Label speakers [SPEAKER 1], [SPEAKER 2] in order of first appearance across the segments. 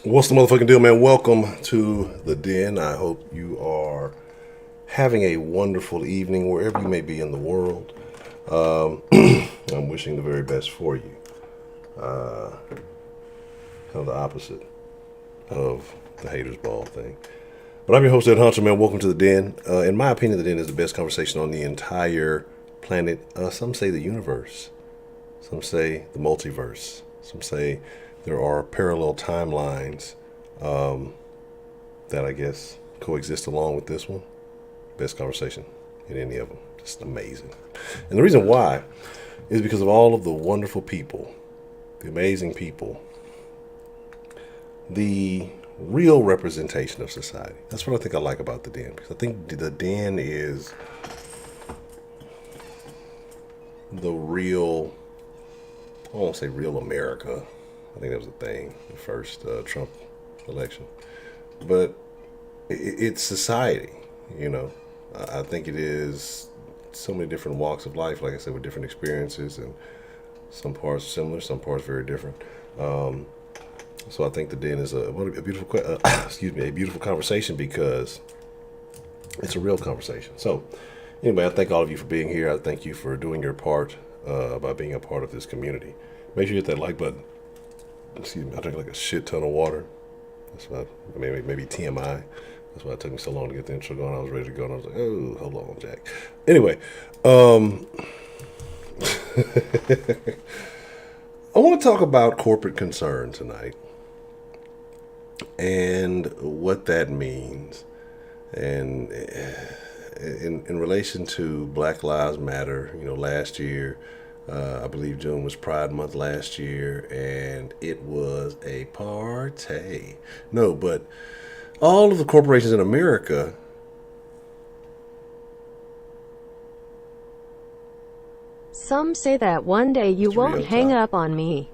[SPEAKER 1] What's the motherfucking deal, man? Welcome to the den. I hope you are having a wonderful evening wherever you may be in the world. I'm wishing the very best for you. Kind of the opposite of the haters ball thing. But I'm your host, Ed Honcho, man. Welcome to the den. In my opinion, the den is the best conversation on the entire planet. Some say the universe. Some say the multiverse. Some say there are parallel timelines that I guess coexist along with this one. Best conversation in any of them. Just amazing. And the reason why is because of all of the wonderful people, the amazing people, the real representation of society. That's what I think I like about the den. Because I think the den is the real, I won't say real America. I think that was the thing, the first Trump election. But it's society, you know. I think it is so many different walks of life, like I said, with different experiences, and some parts similar, some parts very different. So I think the den is a beautiful, a beautiful conversation because it's a real conversation. So anyway, I thank all of you for being here. I thank you for doing your part by being a part of this community. Make sure you hit that like button. Excuse me, I drink like a shit ton of water. That's why, maybe TMI. That's why it took me so long to get the intro going. I was ready to go, and I was like, oh, hold on, Jack. Anyway, I want to talk about corporate concern tonight and what that means, and in relation to Black Lives Matter. You know, last year, I believe June was Pride Month last year, and it was a party. No, but all of the corporations in America
[SPEAKER 2] Some say that one day you
[SPEAKER 1] Mr.
[SPEAKER 2] won't
[SPEAKER 1] Rio
[SPEAKER 2] hang
[SPEAKER 1] Top.
[SPEAKER 2] up on me.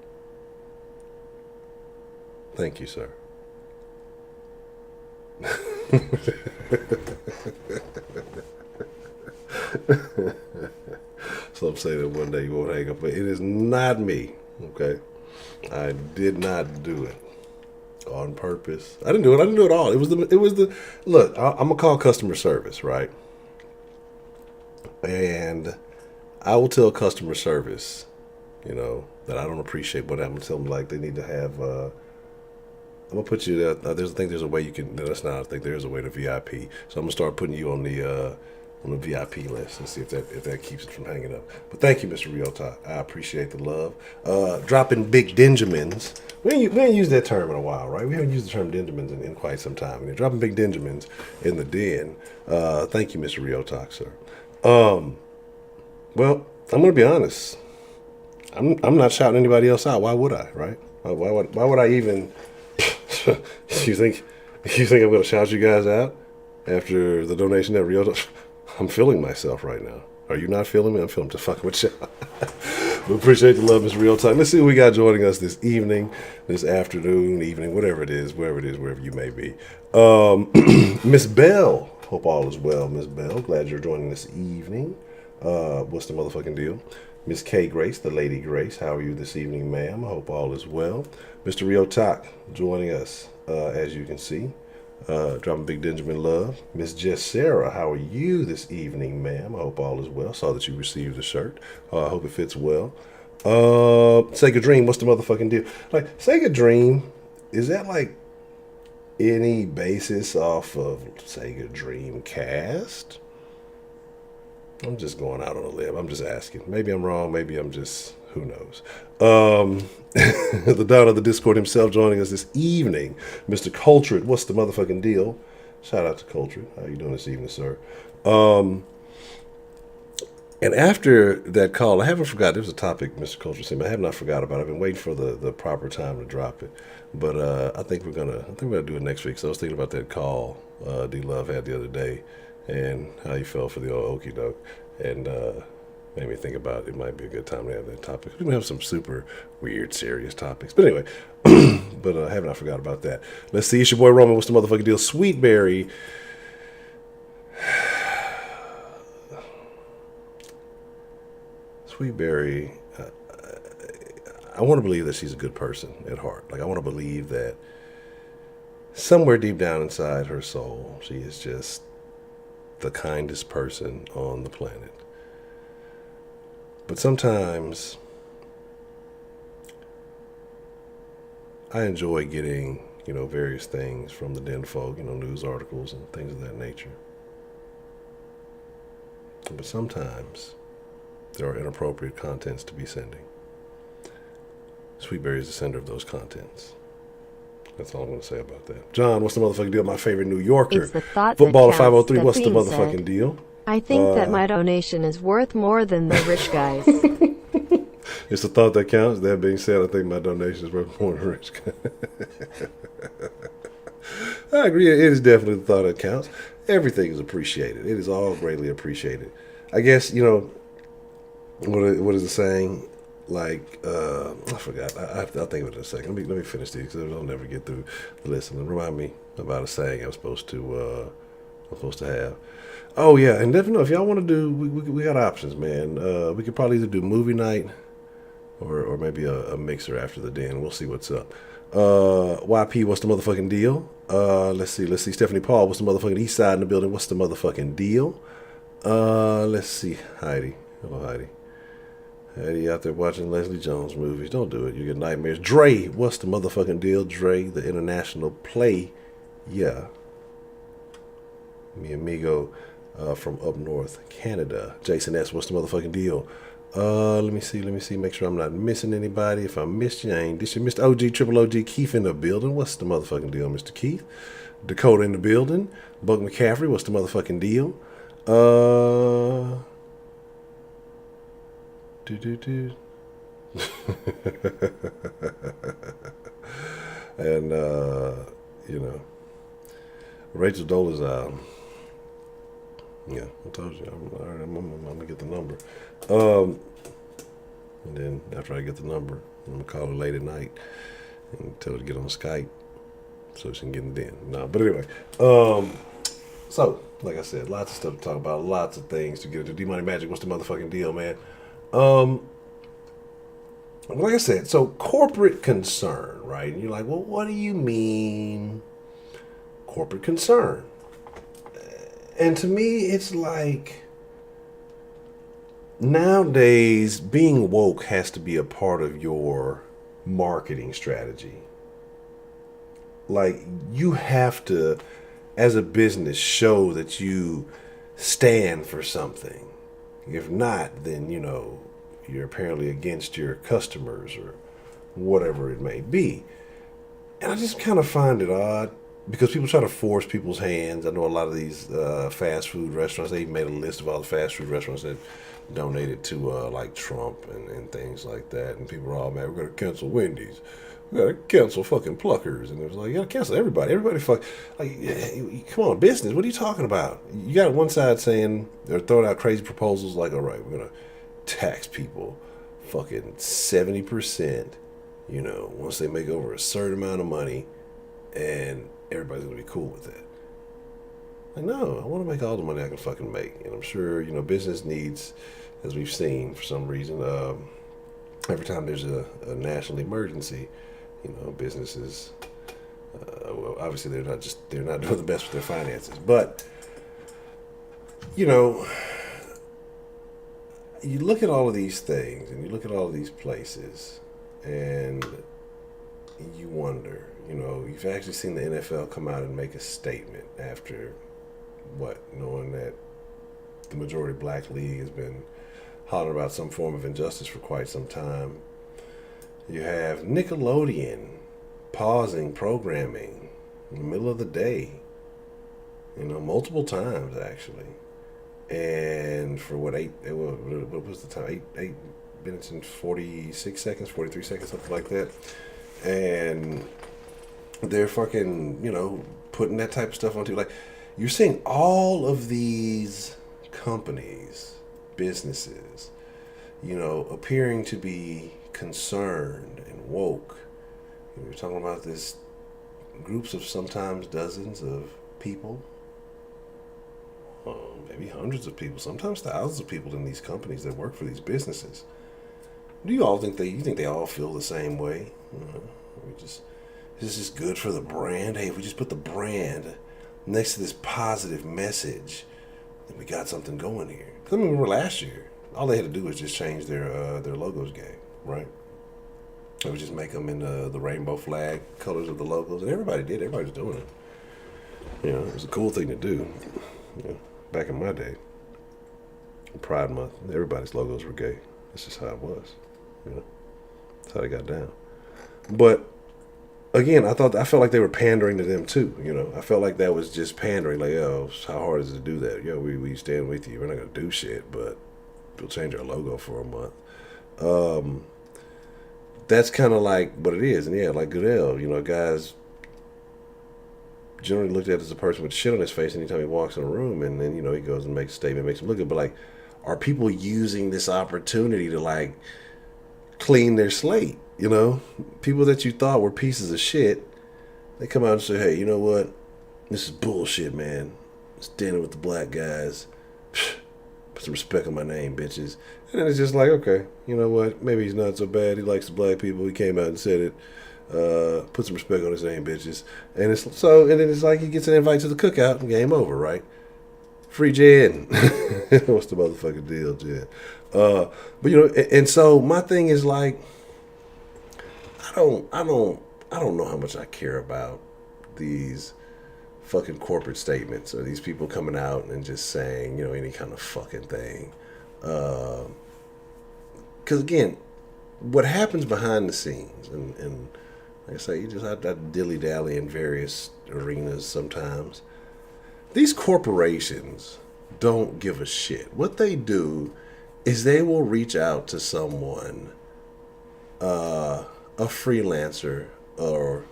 [SPEAKER 1] Thank you, sir. Some say that one day you won't hang up, but it is not me. Okay, I did not do it on purpose. I didn't do it. I didn't do it all. It was the look. I'm gonna call customer service, right? And I will tell customer service, you know, that I don't appreciate what I'm gonna tell them. Like they need to have. I'm gonna put you there. I think there's a way you can. No, that's not. I think there's a way to VIP. So I'm gonna start putting you on the VIP list and see if that keeps it from hanging up. But thank you, Mr. Ryota. I appreciate the love. Dropping big Denjamins. We ain't used that term in a while, right? We haven't used the term Denjamins in quite some time. And you're dropping big Denjamins in the den. Thank you, Mr. Ryota, sir. Well, I'm gonna be honest. I'm not shouting anybody else out. Why would I, right? Why would I even? you think I'm gonna shout you guys out after the donation that Rio? I'm feeling myself right now. Are you not feeling me? I'm feeling to fuck with you. We appreciate the love, Mr. Real Time. Let's see who we got joining us this evening, this afternoon, evening, whatever it is, wherever you may be. Miss Bell. Hope all is well, Miss Bell. Glad you're joining this evening. What's the motherfucking deal? Miss K Grace, the Lady Grace. How are you this evening, ma'am? I hope all is well. Mr. Rio Tak joining us, as you can see. Dropping big Benjamin love. Miss Jess Sarah, how are you this evening, ma'am? I hope all is well. Saw that you received the shirt. I hope it fits well. Sega Dream, what's the motherfucking deal? Like, Sega Dream, is that like any basis off of Sega Dreamcast? I'm just going out on a limb. I'm just asking. Maybe I'm wrong. Maybe I'm just, who knows? The Don of the Discord himself joining us this evening. Mr. Coltrane, what's the motherfucking deal? Shout out to Coltrane. How you doing this evening, sir? And after that call, I haven't forgot. There was a topic, Mr. Coltrane said, I have not forgot about it. I've been waiting for the proper time to drop it. But I think we're gonna do it next week. So I was thinking about that call D Love had the other day and how he fell for the old okie doke. And made me think about it might be a good time to have that topic. We can have some super weird, serious topics. But anyway, but I have not forgot about that. Let's see. It's your boy Roman. What's the motherfucking deal? Sweetberry. Sweetberry. I want to believe that she's a good person at heart. Like, I want to believe that somewhere deep down inside her soul, she is just the kindest person on the planet. But sometimes I enjoy getting, various things from the den folk, news articles and things of that nature. But sometimes there are inappropriate contents to be sending. Sweetberry is the sender of those contents. That's all I'm going to say about that. John, what's the motherfucking deal? My favorite New Yorker.
[SPEAKER 2] It's the thought
[SPEAKER 1] Footballer
[SPEAKER 2] that counts.
[SPEAKER 1] 503,
[SPEAKER 2] That
[SPEAKER 1] what's the
[SPEAKER 2] being
[SPEAKER 1] motherfucking
[SPEAKER 2] said,
[SPEAKER 1] deal?
[SPEAKER 2] I think that my donation is worth more than the rich guys.
[SPEAKER 1] It's the thought that counts. That being said, I think my donation is worth more than rich guys. I agree. It is definitely the thought that counts. Everything is appreciated. It is all greatly appreciated. I guess, what is the saying? Like, I forgot. I'll think of it in a second. Let me finish these because I'll never get through the list. And remind me about a saying I'm supposed to have. Oh yeah, and definitely if y'all want to do, we got options, man. We could probably either do movie night or maybe a mixer after the den. We'll see what's up. YP, what's the motherfucking deal? Let's see. Stephanie Paul, what's the motherfucking East Side in the building? What's the motherfucking deal? Let's see. Heidi. Hello, Heidi. Heidi out there watching Leslie Jones movies. Don't do it. You get nightmares. Dre, what's the motherfucking deal? Dre, the international play. Yeah. Mi amigo from up north, Canada. Jason S., what's the motherfucking deal? Let me see. Make sure I'm not missing anybody. If I missed you, I ain't. This is Mr. OG, Triple OG Keith in the building. What's the motherfucking deal, Mr. Keith? Dakota in the building. Buck McCaffrey, what's the motherfucking deal? And Rachel Dolezal. Yeah, I told you. I'm gonna get the number. And then after I get the number, I'm gonna call her late at night and tell her to get on Skype so she can get in the den. No, but anyway. So like I said, lots of stuff to talk about, lots of things to get into. D-Money Magic, what's the motherfucking deal, man? Like I said, so corporate concern, right? And you're like, well, what do you mean corporate concern? And to me, it's like nowadays being woke has to be a part of your marketing strategy. Like you have to, as a business, show that you stand for something. If not, then, you're apparently against your customers or whatever it may be. And I just kind of find it odd because people try to force people's hands. I know a lot of these fast food restaurants, they even made a list of all the fast food restaurants that donated to like Trump and things like that. And people are all mad, we're going to cancel Wendy's. We got to cancel fucking Pluckers. And it was like, you got to cancel everybody. Everybody fuck. Like, come on, business. What are you talking about? You got one side saying, they're throwing out crazy proposals like, all right, we're going to tax people fucking 70%, once they make over a certain amount of money, and everybody's going to be cool with that. Like, no, I want to make all the money I can fucking make. And I'm sure, business needs, as we've seen for some reason, every time there's a national emergency, businesses, well, obviously they're not doing the best with their finances. But, you look at all of these things and you look at all of these places and you wonder, you've actually seen the NFL come out and make a statement after knowing that the majority black league has been hollering about some form of injustice for quite some time. You have Nickelodeon pausing programming in the middle of the day, multiple times actually. And for what was the time? 8 minutes and 46 seconds, 43 seconds, something like that. And they're fucking, putting that type of stuff onto, like, you're seeing all of these companies, businesses, appearing to be concerned and woke. We're talking about this groups of sometimes dozens of people, maybe hundreds of people, sometimes thousands of people in these companies that work for these businesses. Do you all think you think they all feel the same way? It's This is good for the brand. Hey, if we just put the brand next to this positive message, then we got something going here. Because I remember last year, all they had to do was just change their logos game, right? They would just make them in the rainbow flag colors of the logos, and everybody did. Everybody was doing it. You know, it was a cool thing to do. You know, back in my day, Pride Month, everybody's logos were gay. That's just how it was. You know, that's how they got down. But again, I felt like they were pandering to them too. You know, I felt like that was just pandering. Like, yo, how hard is it to do that? Yo, we stand with you. We're not gonna do shit, but we'll change our logo for a month. That's kind of like what it is. And yeah, like Goodell, you know, guys generally looked at as a person with shit on his face anytime he walks in a room, and then, you know, he goes and makes a statement, makes him look good. But like, are people using this opportunity to like clean their slate? You know, people that you thought were pieces of shit, they come out and say, hey, you know what? This is bullshit, man. Standing with the black guys. Put some respect on my name, bitches. And then it's just like, okay, you know what? Maybe he's not so bad. He likes the black people. He came out and said it. Put some respect on his name, bitches. And then it's like he gets an invite to the cookout and game over, right? Free Jen. What's the motherfucking deal, Jen? But you know, and so my thing is like, I don't know how much I care about these fucking corporate statements or these people coming out and just saying, you know, any kind of fucking thing. Because again, what happens behind the scenes, and like I say, you just have to dilly-dally in various arenas sometimes. These corporations don't give a shit. What they do is they will reach out to someone, a freelancer or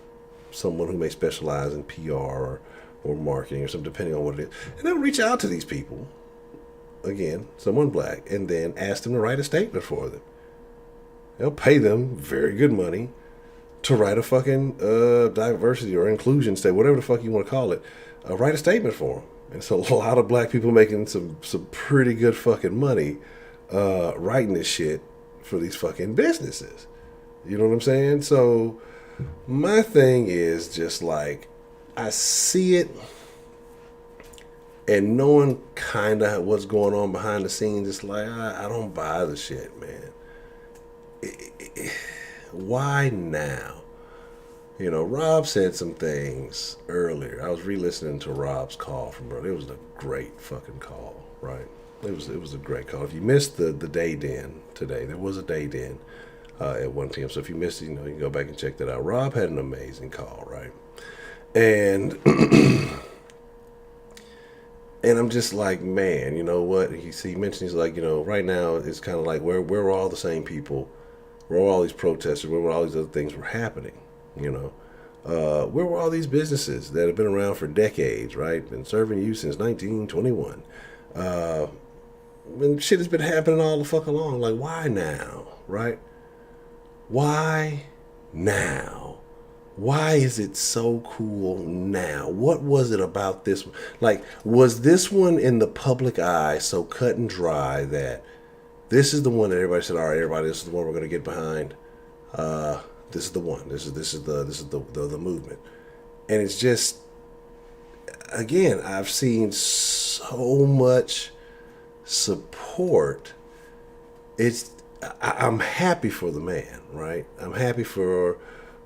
[SPEAKER 1] someone who may specialize in PR or marketing or something, depending on what it is. And they'll reach out to these people, again, someone black, and then ask them to write a statement for them. They'll pay them very good money to write a fucking diversity or inclusion statement, whatever the fuck you want to call it. Write a statement for them. And so a lot of black people making some pretty good fucking money writing this shit for these fucking businesses. You know what I'm saying? So my thing is just like, I see it, and knowing kind of what's going on behind the scenes, it's like, I don't buy the shit, man. Why now? You know, Rob said some things earlier. I was re-listening to Rob's call from earlier. It was a great fucking call, right? It was a great call. If you missed the day den today, there was a day den at 1 p.m. So if you missed it, you know, you can go back and check that out. Rob had an amazing call, right? And and I'm just like, man, you know what? He mentioned, he's like, you know, right now it's kind of like where were all the same people, where were all these protesters, where were all these other things were happening, you know? Where were all these businesses that have been around for decades, right? Been serving you since 1921. When shit has been happening all the fuck along. Like, why now, right? Why now? Why is it so cool now? What was it about this? Like, was this one in the public eye so cut and dry that this is the one that everybody said, all right, everybody, this is the one we're going to get behind. This is the one. This is the movement. And it's just, again, I've seen so much support. I'm happy for the man, right? I'm happy for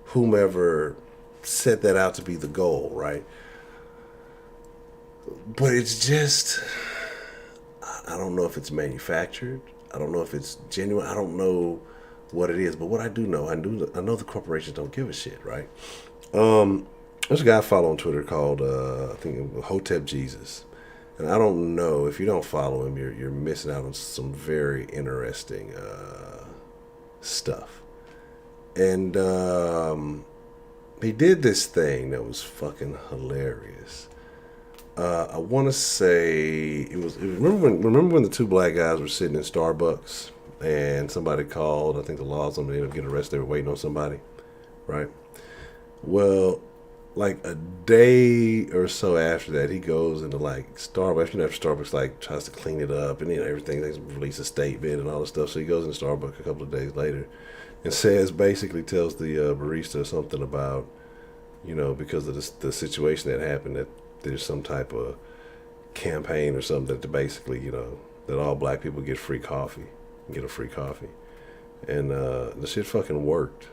[SPEAKER 1] whomever set that out to be the goal, right? But it's just, I don't know if it's manufactured. I don't know if it's genuine. I don't know what it is. But what I do know, I know the corporations don't give a shit, right? There's a guy I follow on Twitter called, I think, Hotep Jesus. And I don't know, if you don't follow him, you're missing out on some very interesting stuff. And he did this thing that was fucking hilarious. I want to say it was. Remember when the two black guys were sitting in Starbucks and somebody called? I think the law somebody ended up getting arrested. They were waiting on somebody, right? Well, like a day or so after that, he goes into like Starbucks. You know, after Starbucks like tries to clean it up and everything, they release a statement and all this stuff. So he goes into Starbucks a couple of days later and tells the barista something about because of the situation that happened, that there's some type of campaign or something that basically, that all black people get free coffee, get a free coffee. And the shit fucking worked.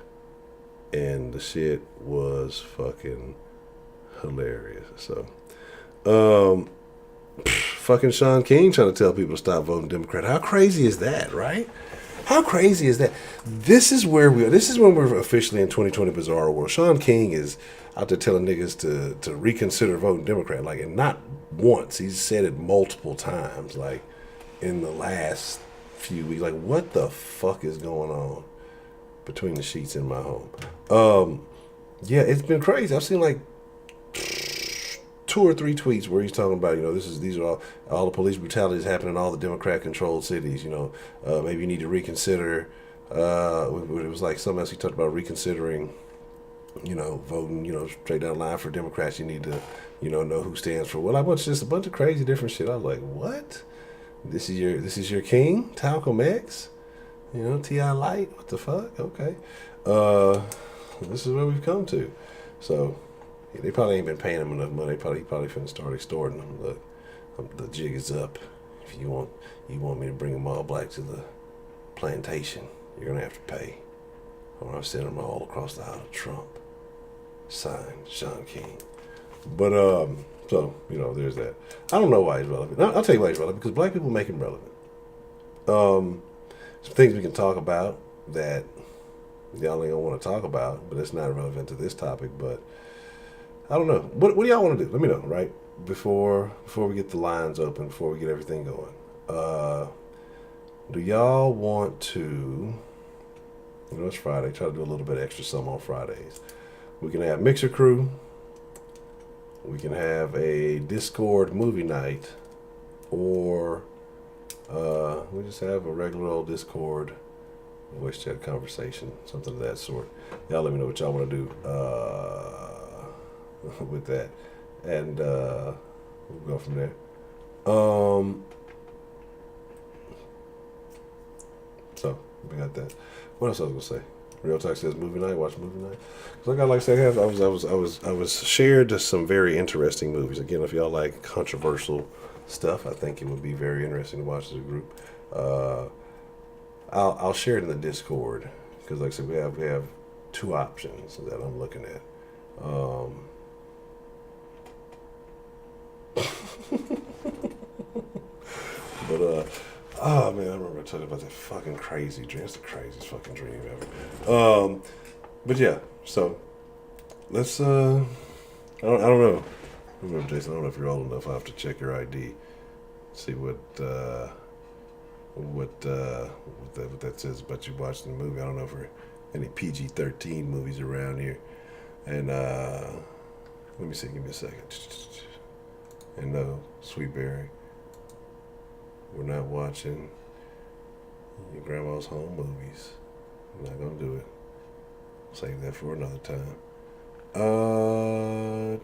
[SPEAKER 1] And the shit was fucking hilarious. So, fucking Sean King trying to tell people to stop voting Democrat. How crazy is that, right? How crazy is that? This is when we're officially in 2020 bizarre world. Sean King is out there telling niggas to reconsider voting Democrat, like, and not once. He's said it multiple times, like, in the last few weeks. Like, what the fuck is going on between the sheets in my home? Yeah, it's been crazy. I've seen like 2 or 3 tweets where he's talking about, these are all the police brutalities happening in all the Democrat-controlled cities. Maybe you need to reconsider. It was like something else he talked about reconsidering. Voting. Straight down the line for Democrats. You need to, know who stands for what. Just a bunch of crazy different shit. I was like, what? This is your king, Talcum X. T.I. Light. What the fuck? Okay. This is where we've come to. So. They probably ain't been paying him enough money. He probably finna start extorting them. Look, the jig is up. If you want me to bring them all back to the plantation, you're gonna have to pay, or I'll send them all across the aisle to Trump. Signed, Sean King. But so there's that. I don't know why he's relevant. I'll tell you why he's relevant, because black people make him relevant. Some things we can talk about that y'all ain't gonna want to talk about, but it's not relevant to this topic. But I don't know. What do y'all want to do? Let me know, right? Before we get the lines open, before we get everything going. Do y'all want to, it's Friday, try to do a little bit extra something on Fridays. We can have Mixer Crew. We can have a Discord movie night. Or we just have a regular old Discord voice chat conversation, something of that sort. Y'all let me know what y'all want to do. With that, and we'll go from there. So we got that. What else I was gonna say? Real Talk says movie night. Watch movie night. So I was shared some very interesting movies. Again, if y'all like controversial stuff, I think it would be very interesting to watch as a group. I'll share it in the Discord, because like I said, we have 2 options that I'm looking at. But oh man, I remember I told you about that fucking crazy dream. It's the craziest fucking dream ever. But yeah, so let's I don't know. I don't know, Jason, I don't know if you're old enough. I'll have to check your ID. See what that says about you watching the movie. I don't know if there are any PG-13 movies around here. And let me see, give me a second. And no, Sweetberry, we're not watching your grandma's home movies. I'm not gonna do it. Save that for another time. No,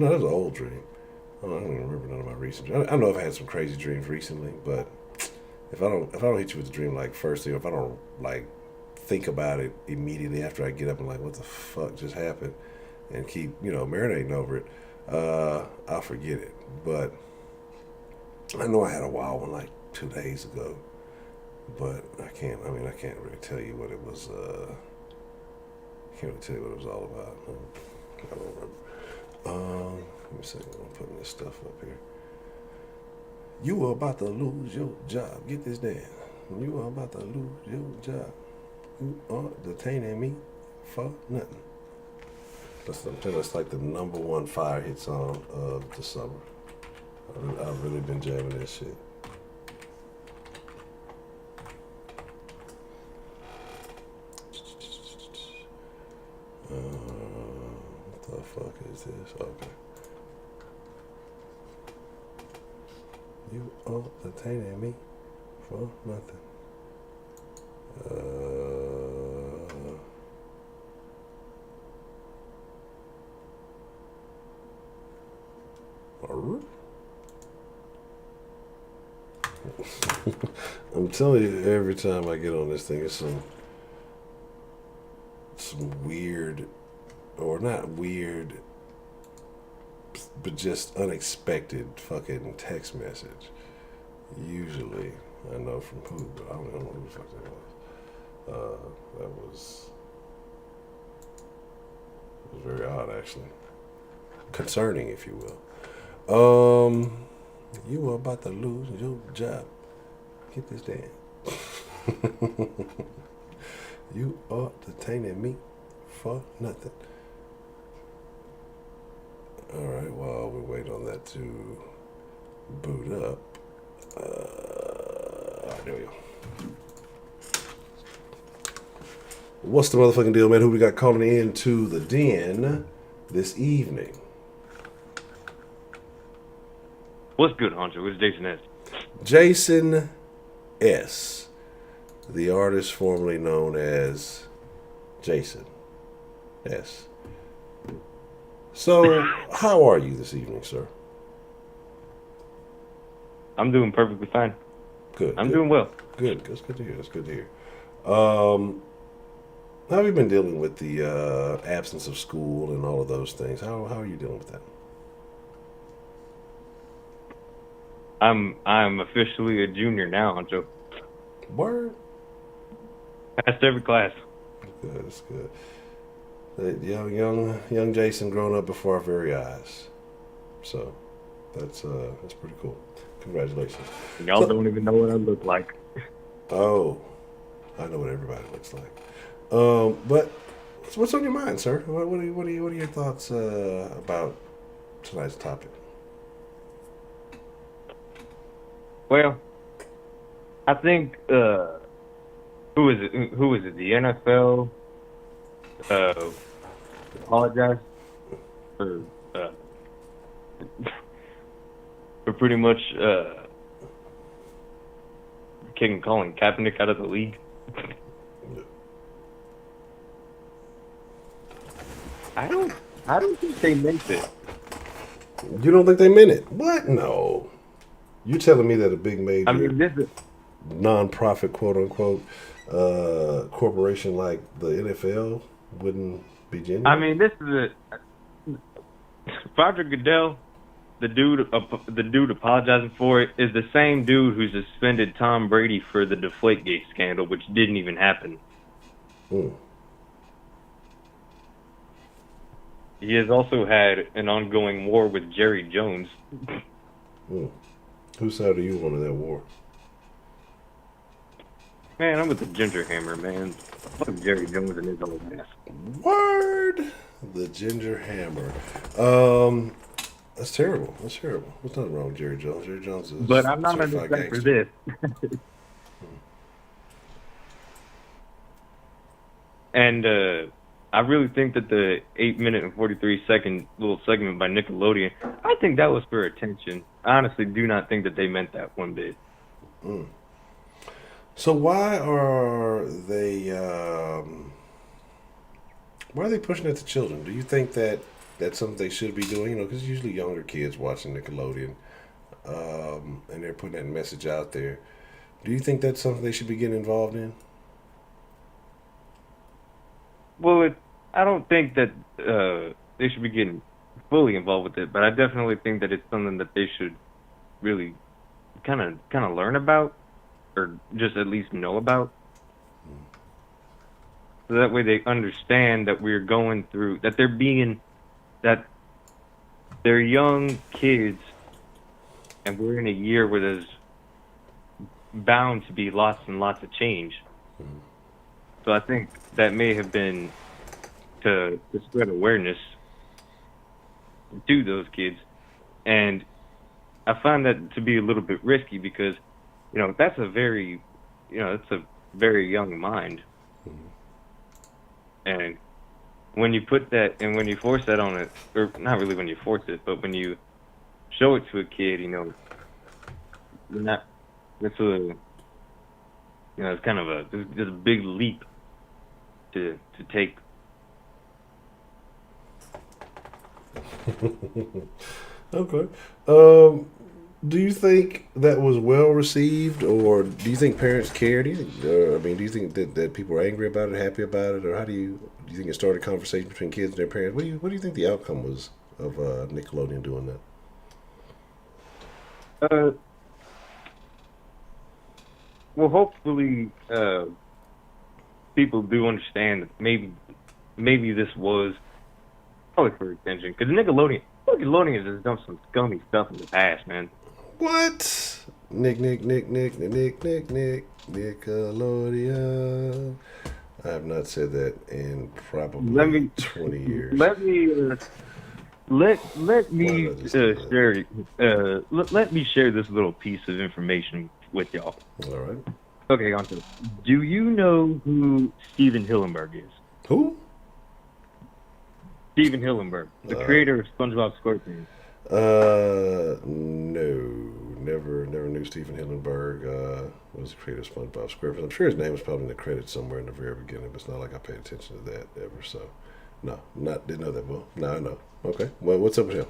[SPEAKER 1] that was an old dream. I don't even remember none of my recent dreams. I don't know if I had some crazy dreams recently, but if I don't hit you with the dream like first thing, if I don't like think about it immediately after I get up and like, what the fuck just happened, and keep marinating over it, I'll forget it. But I know I had a wild one like 2 days ago, but I can't really tell you what it was. I can't really tell you what it was all about. I don't remember. Let me see. I'm putting this stuff up here. You are about to lose your job. Get this down. You are about to lose your job. You are detaining me for nothing. That's like the #1 fire hit song of the summer. I've really been jamming this shit. What the fuck is this? Okay. You are detaining me for nothing. I'm telling you, every time I get on this thing, it's some weird or not weird, but just unexpected fucking text message. Usually, I know from who, but I don't know who the fuck that was. That was very odd, actually. Concerning, if you will. You were about to lose your job. Get this down. You are detaining me for nothing. All right, while we're waiting on that to boot up. There we go. What's the motherfucking deal, man? Who we got calling in to the den this evening?
[SPEAKER 3] What's good, Honcho? It's Jason S.
[SPEAKER 1] Jason S., the artist formerly known as Jason S. So, how are you this evening, sir?
[SPEAKER 3] I'm doing perfectly fine.
[SPEAKER 1] Good.
[SPEAKER 3] I'm doing well.
[SPEAKER 1] Good. That's good to hear. That's good to hear. How have you been dealing with the absence of school and all of those things? How are you dealing with that?
[SPEAKER 3] I'm officially a junior now, Honcho.
[SPEAKER 1] Word.
[SPEAKER 3] Passed every class.
[SPEAKER 1] Good. That's good. Young Jason growing up before our very eyes. So that's pretty cool. Congratulations.
[SPEAKER 3] Y'all don't even know what I look like.
[SPEAKER 1] Oh, I know what everybody looks like. But what's on your mind, sir? What are your thoughts about tonight's topic?
[SPEAKER 3] Well, I think who is it? Who is it? The NFL apologize for pretty much calling Kaepernick out of the league. I don't think they meant it.
[SPEAKER 1] You don't think they meant it? What? No. You telling me that a big major
[SPEAKER 3] this is
[SPEAKER 1] non-profit, quote unquote, corporation like the NFL wouldn't be genuine?
[SPEAKER 3] this is Roger Goodell, the dude apologizing for it, is the same dude who suspended Tom Brady for the Deflategate scandal, which didn't even happen.
[SPEAKER 1] Mm.
[SPEAKER 3] He has also had an ongoing war with Jerry Jones.
[SPEAKER 1] Mm. Whose side are you on in that war?
[SPEAKER 3] Man, I'm with the Ginger Hammer, man. Fuck Jerry Jones and his old ass.
[SPEAKER 1] Word! The Ginger Hammer. That's terrible. That's terrible. There's nothing wrong with Jerry Jones. Jerry Jones is
[SPEAKER 3] But I'm not going to
[SPEAKER 1] certified
[SPEAKER 3] for
[SPEAKER 1] gangster.
[SPEAKER 3] this. And I really think that the 8-minute and 43-second little segment by Nickelodeon, I think that was for attention. I honestly do not think that they meant that one bit.
[SPEAKER 1] Mm. So why are they pushing it to children? Do you think that that's something they should be doing? You know, because usually younger kids watching Nickelodeon, and they're putting that message out there. Do you think that's something they should be getting involved in?
[SPEAKER 3] Well, I don't think that they should be getting fully involved with it, but I definitely think that it's something that they should really kind of learn about, or just at least know about. So that way they understand that we're going through, that they're young kids, and we're in a year where there's bound to be lots and lots of change.
[SPEAKER 1] Mm-hmm.
[SPEAKER 3] So I think that may have been to spread awareness to those kids. And I find that to be a little bit risky because, that's a very young mind.
[SPEAKER 1] Mm-hmm.
[SPEAKER 3] And when you put that, and when you force that on it, or not really when you force it, but when you show it to a kid, it's kind of a big leap to take.
[SPEAKER 1] Okay. Do you think that was well received, or do you think parents cared? Do you think that people were angry about it, happy about it, or do you think it started a conversation between kids and their parents? What do you think the outcome was of Nickelodeon doing that?
[SPEAKER 3] Uh, well, hopefully, people do understand that maybe this was probably for attention because Nickelodeon has done some scummy stuff in the past, man.
[SPEAKER 1] What? Nickelodeon. I have not said that in
[SPEAKER 3] Let
[SPEAKER 1] probably
[SPEAKER 3] me
[SPEAKER 1] 20 years.
[SPEAKER 3] let me let
[SPEAKER 1] Why
[SPEAKER 3] me
[SPEAKER 1] did I just do that?
[SPEAKER 3] share let me share this little piece of information with y'all.
[SPEAKER 1] All right.
[SPEAKER 3] Okay, on to it. Do you know who Steven Hillenburg is?
[SPEAKER 1] Who?
[SPEAKER 3] Steven Hillenburg, the creator of SpongeBob SquarePants.
[SPEAKER 1] No, never knew Stephen Hillenburg was the creator of SpongeBob SquarePants. I'm sure his name was probably in the credits somewhere in the very beginning, but it's not like I paid attention to that ever. So, no, not didn't know that. Well, now I know. Okay, well, what's up with him?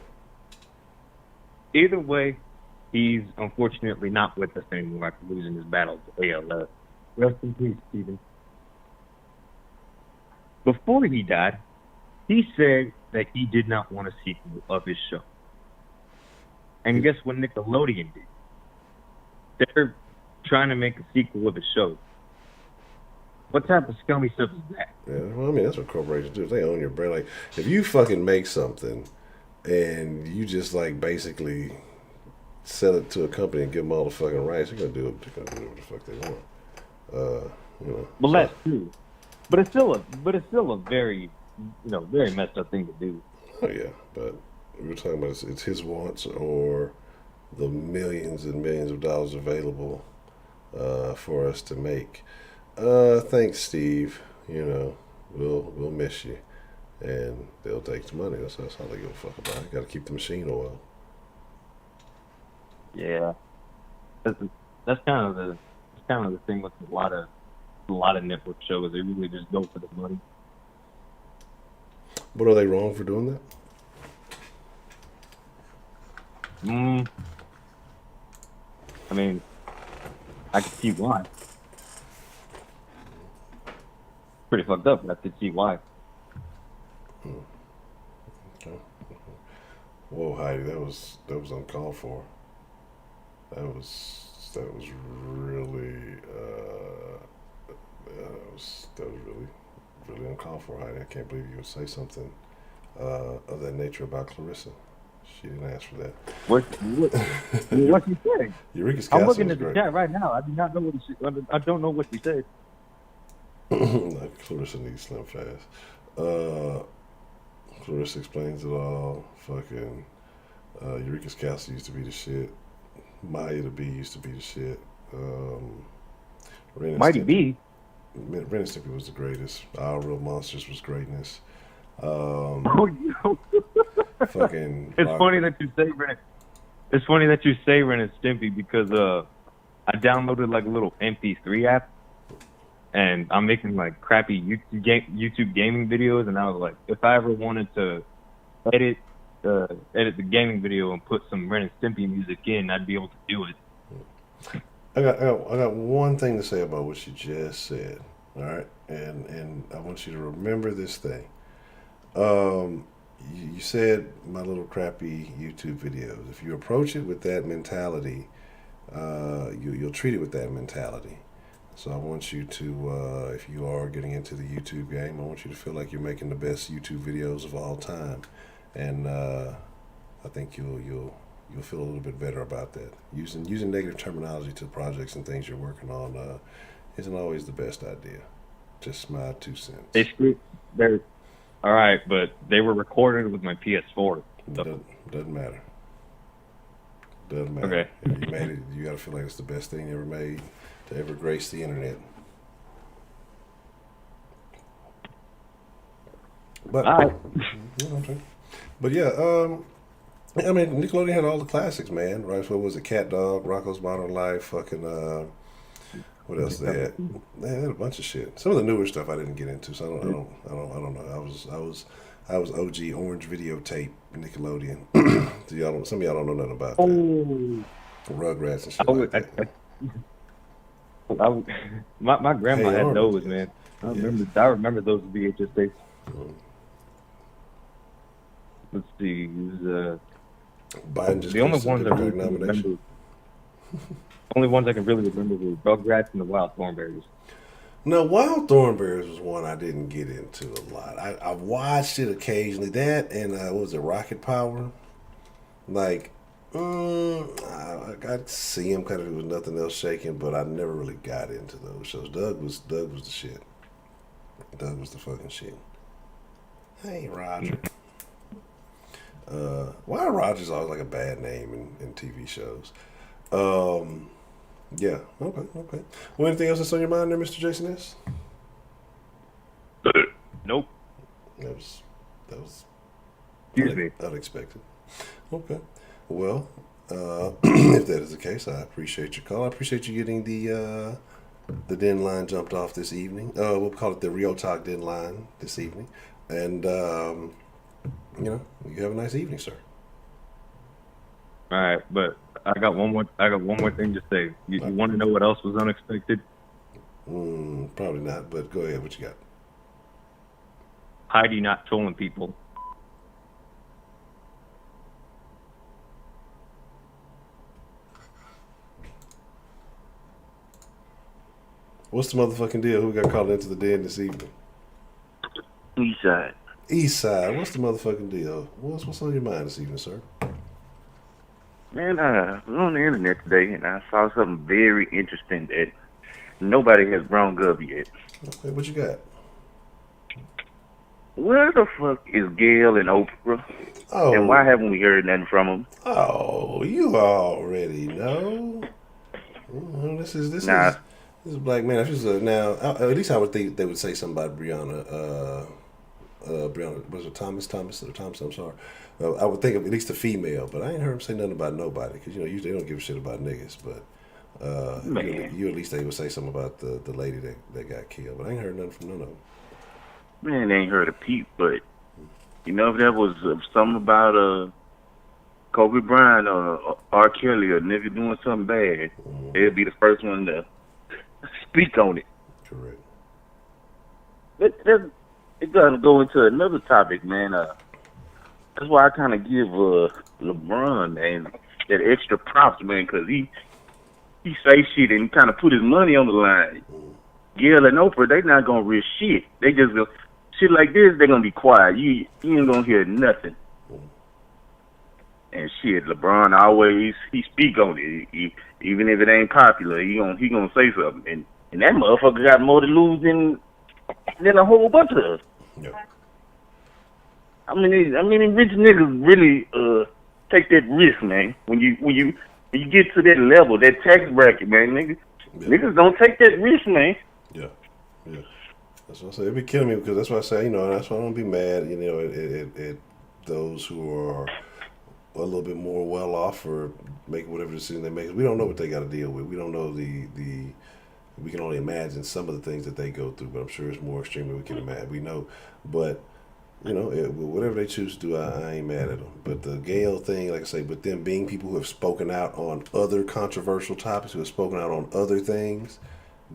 [SPEAKER 3] Either way, he's unfortunately not with us anymore after losing his battle to ALS. Rest in peace, Steven. Before he died, he said that he did not want a sequel of his show. And guess what Nickelodeon did? They're trying to make a sequel of his show. What type of scummy stuff is that?
[SPEAKER 1] Yeah, well, I mean that's what corporations do. They own your brand. Like if you fucking make something and you just like basically sell it to a company and give them all the fucking rights, they're gonna do it. They're gonna do whatever the fuck they want.
[SPEAKER 3] Well,
[SPEAKER 1] So,
[SPEAKER 3] that's true, but it's still a very, very messed up thing to do.
[SPEAKER 1] oh yeah, but we were talking about it's his wants or the millions and millions of dollars available for us to make. Thanks, Steve. We'll miss you, and they'll take the money. That's all they give a fuck about. You got to keep the machine oil.
[SPEAKER 3] Yeah, that's that's kind of the thing with a lot of network shows. They really just go for the money.
[SPEAKER 1] But are they wrong for doing that?
[SPEAKER 3] Mm, I mean, I can see why. Pretty fucked up, but I could see why.
[SPEAKER 1] Okay. Whoa, Heidi, that was uncalled for. That was really that was really uncalled for, Heidi. I can't believe you would say something of that nature about Clarissa. She didn't ask for that.
[SPEAKER 3] What you say?
[SPEAKER 1] Eureka's
[SPEAKER 3] I'm
[SPEAKER 1] castle
[SPEAKER 3] looking
[SPEAKER 1] was
[SPEAKER 3] at the
[SPEAKER 1] great.
[SPEAKER 3] chat right now. I do not know I don't know what you said.
[SPEAKER 1] Like, Clarissa needs Slim Fast. Clarissa explains it all. Fucking Eureka's castle used to be the shit. Maya the Bee used to be the shit. Ren and
[SPEAKER 3] Mighty
[SPEAKER 1] Stimpy.
[SPEAKER 3] B.
[SPEAKER 1] Ren and Stimpy was the greatest. Our Real Monsters was greatness.
[SPEAKER 3] Oh,
[SPEAKER 1] Fucking
[SPEAKER 3] it's
[SPEAKER 1] Rock.
[SPEAKER 3] funny that you say Ren. It's funny that you say Ren and Stimpy because I downloaded like a little MP3 app, and I'm making like crappy YouTube gaming videos, and I was like, if I ever wanted to edit edit the gaming video and put some Ren and Stimpy music in, I'd be able to do it.
[SPEAKER 1] I got one thing to say about what you just said. All right, and I want you to remember this thing. You said my little crappy YouTube videos. If you approach it with that mentality, you'll treat it with that mentality. So I want you to, if you are getting into the YouTube game, I want you to feel like you're making the best YouTube videos of all time, and I think you'll feel a little bit better about that. Using negative terminology to projects and things you're working on isn't always the best idea. Just my 2 cents.
[SPEAKER 3] They're all right, but they were recorded with my PS4. So.
[SPEAKER 1] Doesn't matter. Doesn't matter.
[SPEAKER 3] Okay.
[SPEAKER 1] If you made it, you got to feel like it's the best thing you ever made to ever grace the internet. But,
[SPEAKER 3] All right.
[SPEAKER 1] you know what I'm saying? But yeah, I mean, Nickelodeon had all the classics, man. Right? So what was it? Cat Dog, Rocco's Modern Life, fucking, what else they had? They had a bunch of shit. Some of the newer stuff I didn't get into, so I don't know. I was OG Orange videotape Nickelodeon. Some of y'all don't know nothing about that. Rugrats and shit
[SPEAKER 3] I
[SPEAKER 1] like
[SPEAKER 3] would,
[SPEAKER 1] that.
[SPEAKER 3] I would, my grandma
[SPEAKER 1] Hey
[SPEAKER 3] had
[SPEAKER 1] Arnold,
[SPEAKER 3] those,
[SPEAKER 1] yes,
[SPEAKER 3] man.
[SPEAKER 1] yes.
[SPEAKER 3] I remember those VHS tapes.
[SPEAKER 1] Mm.
[SPEAKER 3] Let's see,
[SPEAKER 1] Biden just
[SPEAKER 3] the only
[SPEAKER 1] clinched the
[SPEAKER 3] ones I
[SPEAKER 1] Democratic
[SPEAKER 3] really can
[SPEAKER 1] nomination.
[SPEAKER 3] remember, only ones I can really remember were Rugrats and the Wild Thornberrys.
[SPEAKER 1] Now, Wild Thornberrys was one I didn't get into a lot. I watched it occasionally. That and what was it, Rocket Power? Like, I got to see him kind of with nothing else shaking, but I never really got into those shows. Doug was the shit. Doug was the fucking shit. Hey, Roger. Why Roger's always like a bad name in TV shows? Um, yeah. Okay. Okay. Well, anything else that's on your mind there, Mr. Jason S?
[SPEAKER 3] Nope.
[SPEAKER 1] That was that was
[SPEAKER 3] Excuse me.
[SPEAKER 1] unexpected. Okay. Well, if that is the case, I appreciate your call. I appreciate you getting the den line jumped off this evening. We'll call it the Real Talk den line this evening. And you have a nice evening, sir.
[SPEAKER 3] All right, but I got one more thing to say. You want to know what else was unexpected?
[SPEAKER 1] Probably not, but go ahead. What you got?
[SPEAKER 3] Heidi not trolling people.
[SPEAKER 1] What's the motherfucking deal? Who got called into the den this evening?
[SPEAKER 4] East side.
[SPEAKER 1] East side. What's the motherfucking deal? What's on your mind this evening, sir?
[SPEAKER 4] Man, I was on the internet today and I saw something very interesting that nobody has brought up yet.
[SPEAKER 1] Okay, what you got?
[SPEAKER 4] Where the fuck is Gail and Oprah?
[SPEAKER 1] Oh,
[SPEAKER 4] And why haven't we heard nothing from them?
[SPEAKER 1] oh, you already know. This is
[SPEAKER 4] Nah,
[SPEAKER 1] Black Man. Now, at least I would think they would say something about Brianna. Brianna, was it Thomas or Thompson? I'm sorry. I would think of at least a female, but I ain't heard him say nothing about nobody because usually they don't give a shit about niggas. But
[SPEAKER 4] man.
[SPEAKER 1] you at least they would say something about the lady that got killed. But I ain't heard nothing from none of them.
[SPEAKER 4] Man, they ain't heard a peep, but if there was something about Kobe Bryant or R. Kelly or nigga doing something bad, they'd be the first one to speak on it.
[SPEAKER 1] Correct.
[SPEAKER 4] It doesn't go into another topic, man. That's why I kind of give LeBron, man, that extra props, man, because he say shit and kind of put his money on the line. Gail and Oprah, they not gonna risk shit. They just go shit like this. They gonna be quiet. You ain't gonna hear nothing. And shit, LeBron always he speak on it. Even if it ain't popular, he gonna say something. And that motherfucker got more to lose than a whole bunch of us.
[SPEAKER 1] Yeah.
[SPEAKER 4] I mean, rich niggas really take that risk, man. When you get to that level, that tax bracket, man, niggas don't take that risk, man.
[SPEAKER 1] Yeah. That's what I say. It'd be killing me because that's why I say, that's why I don't be mad, at those who are a little bit more well off or making whatever decision they make. We don't know what they got to deal with. We don't know we can only imagine some of the things that they go through, but I'm sure it's more extreme than we can imagine. We know, but whatever they choose to do, I ain't mad at them. But the Gale thing, like I say, but them being people who have spoken out on other controversial topics, who have spoken out on other things,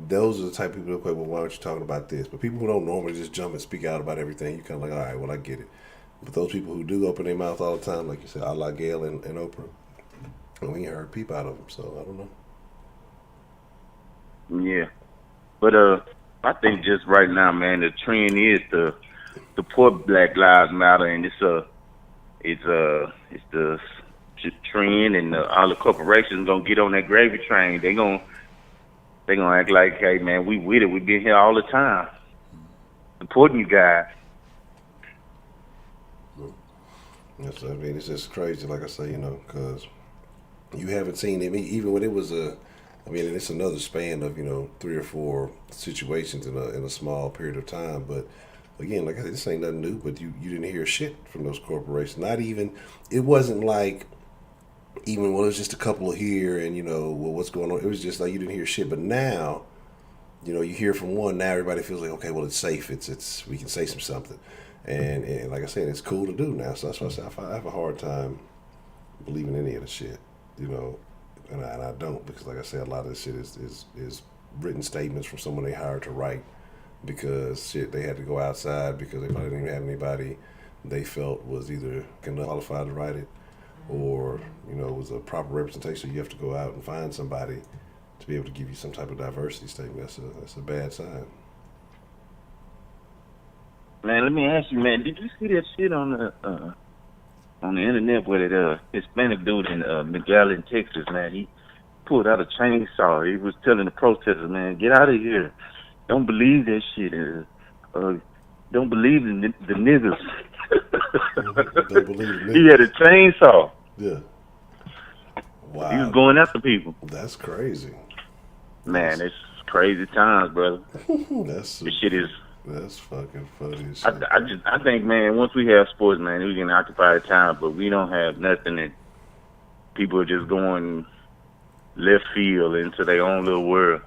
[SPEAKER 1] those are the type of people that, well, why aren't you talking about this? But people who don't normally just jump and speak out about everything, you kind of like, all right, well, I get it. But those people who do open their mouth all the time, like you said, I like Gail and Oprah, and we ain't heard peep out of them, so I don't know.
[SPEAKER 4] Yeah, but I think just right now, man, the trend is to support Black Lives Matter, and it's the trend, and all the corporations gonna get on that gravy train. They gonna act like, hey, man, we with it. We been here all the time, supporting you guys.
[SPEAKER 1] Yes, I mean, it's just crazy, like I say, because you haven't seen it. Even when it was it's another span of 3 or 4 situations in a small period of time. But again, like I said, this ain't nothing new. But you didn't hear shit from those corporations. Not even. It wasn't like it was just a couple of here and what's going on. It was just like you didn't hear shit. But now, you hear from one. Now everybody feels like, okay, well, it's safe. It's we can say something. And like I said, it's cool to do now. So that's why I say I have a hard time believing any of the shit. and I don't, because like I said, a lot of this shit is written statements from someone they hired to write, because shit, they had to go outside because they probably didn't even have anybody they felt was either qualified to write it, or was a proper representation. You have to go out and find somebody to be able to give you some type of diversity statement. That's a bad sign.
[SPEAKER 4] Man, let me ask you, man, did you see that shit on the internet where that Hispanic dude in McAllen, Texas, man? He pulled out a chainsaw. He was telling the protesters, man, get out of here. Don't believe that shit. Don't believe in the niggas.
[SPEAKER 1] Don't believe in niggas.
[SPEAKER 4] He had a chainsaw.
[SPEAKER 1] Yeah. Wow.
[SPEAKER 4] He was going after people.
[SPEAKER 1] That's crazy.
[SPEAKER 4] Man, it's crazy times, brother.
[SPEAKER 1] This
[SPEAKER 4] shit is.
[SPEAKER 1] That's fucking funny as shit.
[SPEAKER 4] I think, man, once we have sports, man, we can occupy the time, but we don't have nothing that people are just going left field into their own little world.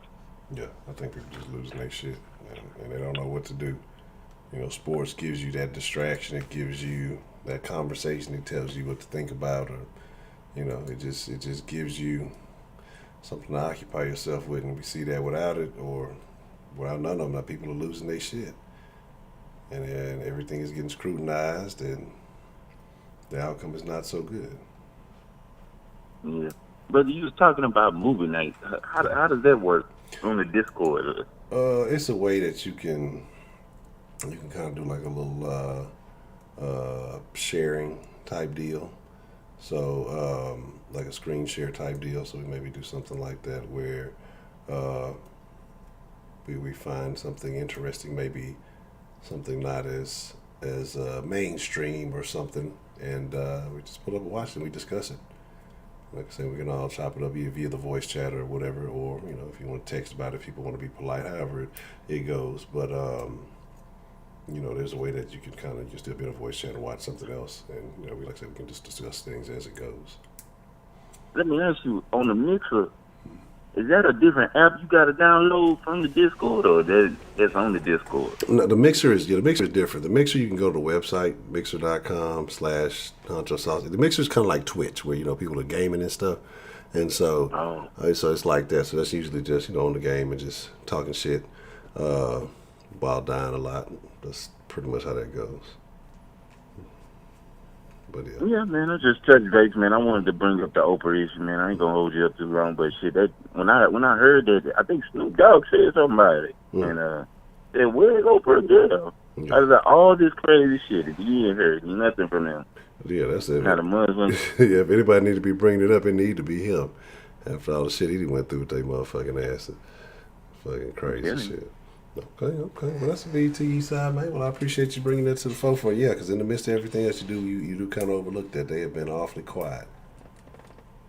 [SPEAKER 1] Yeah, I think people just losing their shit, and they don't know what to do. Sports gives you that distraction. It gives you that conversation. It tells you what to think about, or it just gives you something to occupy yourself with. And we see that without it, or without none of them, people are losing their shit, and everything is getting scrutinized, and the outcome is not so good.
[SPEAKER 4] Yeah, brother, you was talking about movie night. How does that work on the Discord?
[SPEAKER 1] It's a way that you can kind of do like a little sharing type deal. So like a screen share type deal. So we maybe do something like that where we find something interesting, maybe something not as mainstream or something, and we just pull up and watch it and we discuss it. Like I said, we can all chop it up via the voice chat or whatever, or if you want to text about it, if people want to be polite, however it goes. But there's a way that you can kind of just do a bit of voice chat and watch something else, and we like I said, we can just discuss things as it goes.
[SPEAKER 4] Let me ask you, on the Mixer, is that a different app you got to download from the Discord, or that's on the Discord?
[SPEAKER 1] No, the Mixer is different. The Mixer, you can go to the website, mixer.com/Honcho Sauce. The Mixer is kind of like Twitch, where people are gaming and stuff, and so so it's like that. So that's usually just on the game and just talking shit while dying a lot. That's pretty much how that goes. But
[SPEAKER 4] yeah, man, I just touched base, man. I wanted to bring up the Oprah issue, man. I ain't gonna hold you up too long, but shit, that when I heard that, I think Snoop Dogg said something about it, and said, "Where's Oprah girl?"
[SPEAKER 1] Yeah.
[SPEAKER 4] I was like, all this crazy shit. If you ain't heard nothing from them,
[SPEAKER 1] yeah, that's it.
[SPEAKER 4] Not a Muslim.
[SPEAKER 1] Yeah, if anybody need to be bringing it up, it need to be him. After all the shit he went through with their motherfucking ass, fucking crazy shit. Okay. Well, that's a BT side, man. Well, I appreciate you bringing that to the forefront. Yeah, because in the midst of everything that you do, you do kind of overlook that. They have been awfully quiet.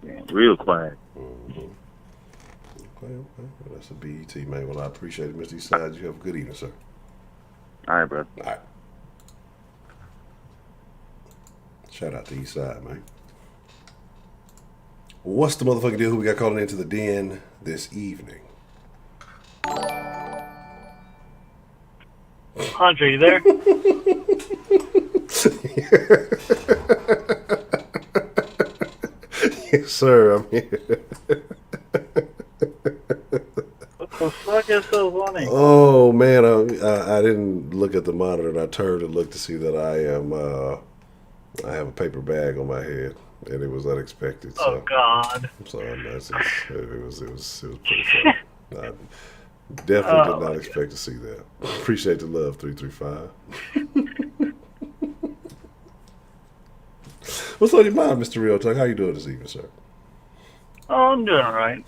[SPEAKER 4] Yeah, real quiet.
[SPEAKER 1] Mm-hmm. Okay. Well, that's a BET, man. Well, I appreciate it, Mr. Eastside. You have a good evening, sir.
[SPEAKER 4] All right, bro.
[SPEAKER 1] All right. Shout out to Eastside, man. What's the motherfucking deal? Who we got calling into the den this evening?
[SPEAKER 5] Andre, you there?
[SPEAKER 1] Yes, sir. I'm here.
[SPEAKER 5] What the fuck is so funny?
[SPEAKER 1] Oh man, I didn't look at the monitor, and I turned to look to see that I have a paper bag on my head, and it was unexpected. So,
[SPEAKER 5] oh God!
[SPEAKER 1] So it was pretty funny. I definitely did not expect to see that. Appreciate the love, 335. What's on your mind, Mr. Real Talk? How you doing this evening, sir?
[SPEAKER 5] Oh, I'm doing all right.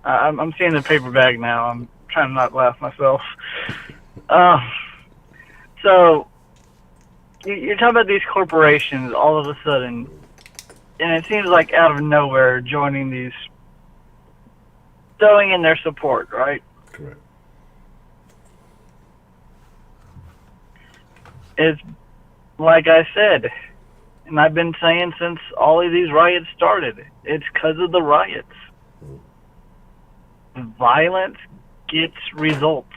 [SPEAKER 5] I'm seeing the paper bag now. I'm trying to not laugh myself. So you're talking about these corporations all of a sudden, and it seems like out of nowhere joining these, throwing in their support, right?
[SPEAKER 1] Correct.
[SPEAKER 5] It's like I said, and I've been saying since all of these riots started, it's because of the riots. Violence gets results.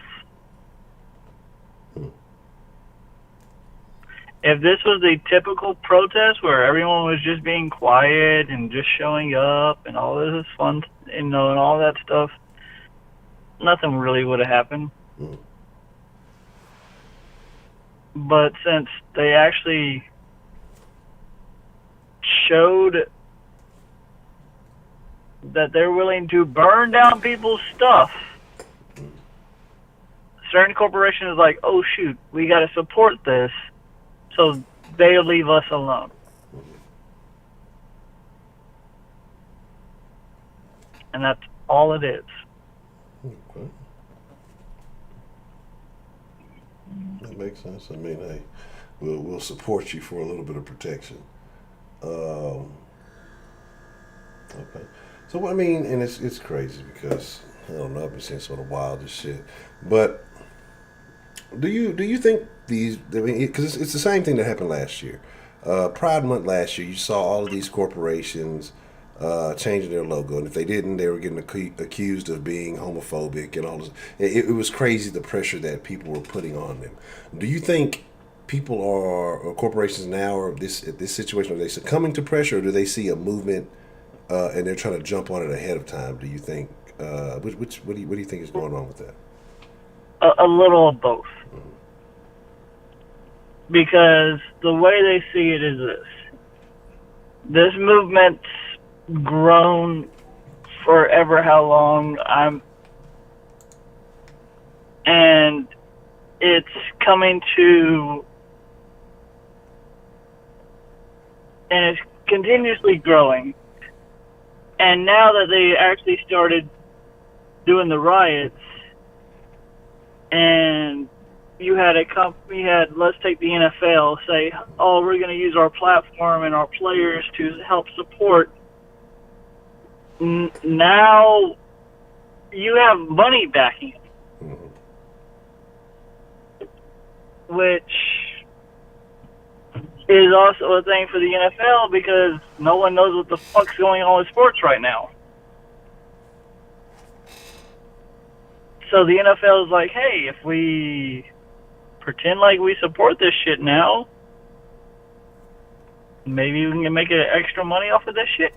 [SPEAKER 5] If this was a typical protest where everyone was just being quiet and just showing up and all this fun, and all that stuff, nothing really would have happened.
[SPEAKER 1] Mm.
[SPEAKER 5] But since they actually showed that they're willing to burn down people's stuff, certain corporations are like, oh shoot, we got to support this, so they'll leave us alone. And that's all it is.
[SPEAKER 1] Okay. That makes sense. I mean, hey, we'll support you for a little bit of protection. Okay. So I mean, and it's crazy because I don't know, I've been seeing sort of wildest shit. But do you think these? I mean, because it's the same thing that happened last year. Pride Month last year, you saw all of these corporations changing their logo, and if they didn't, they were getting accused of being homophobic and all this. It was crazy, the pressure that people were putting on them. Do you think people or corporations now are this situation, are they succumbing to pressure, or do they see a movement and they're trying to jump on it ahead of time? Do you think what do you think is going on with that?
[SPEAKER 5] A little of both. Because the way they see it is this movement's grown forever how long and it's coming to, and it's continuously growing. And now that they actually started doing the riots, and you had let's take the NFL, say, oh, we're going to use our platform and our players to help support. Now you have money backing it, which is also a thing for the NFL because no one knows what the fuck's going on with sports right now. So the NFL is like, hey, if we pretend like we support this shit now, maybe we can make extra money off of this shit.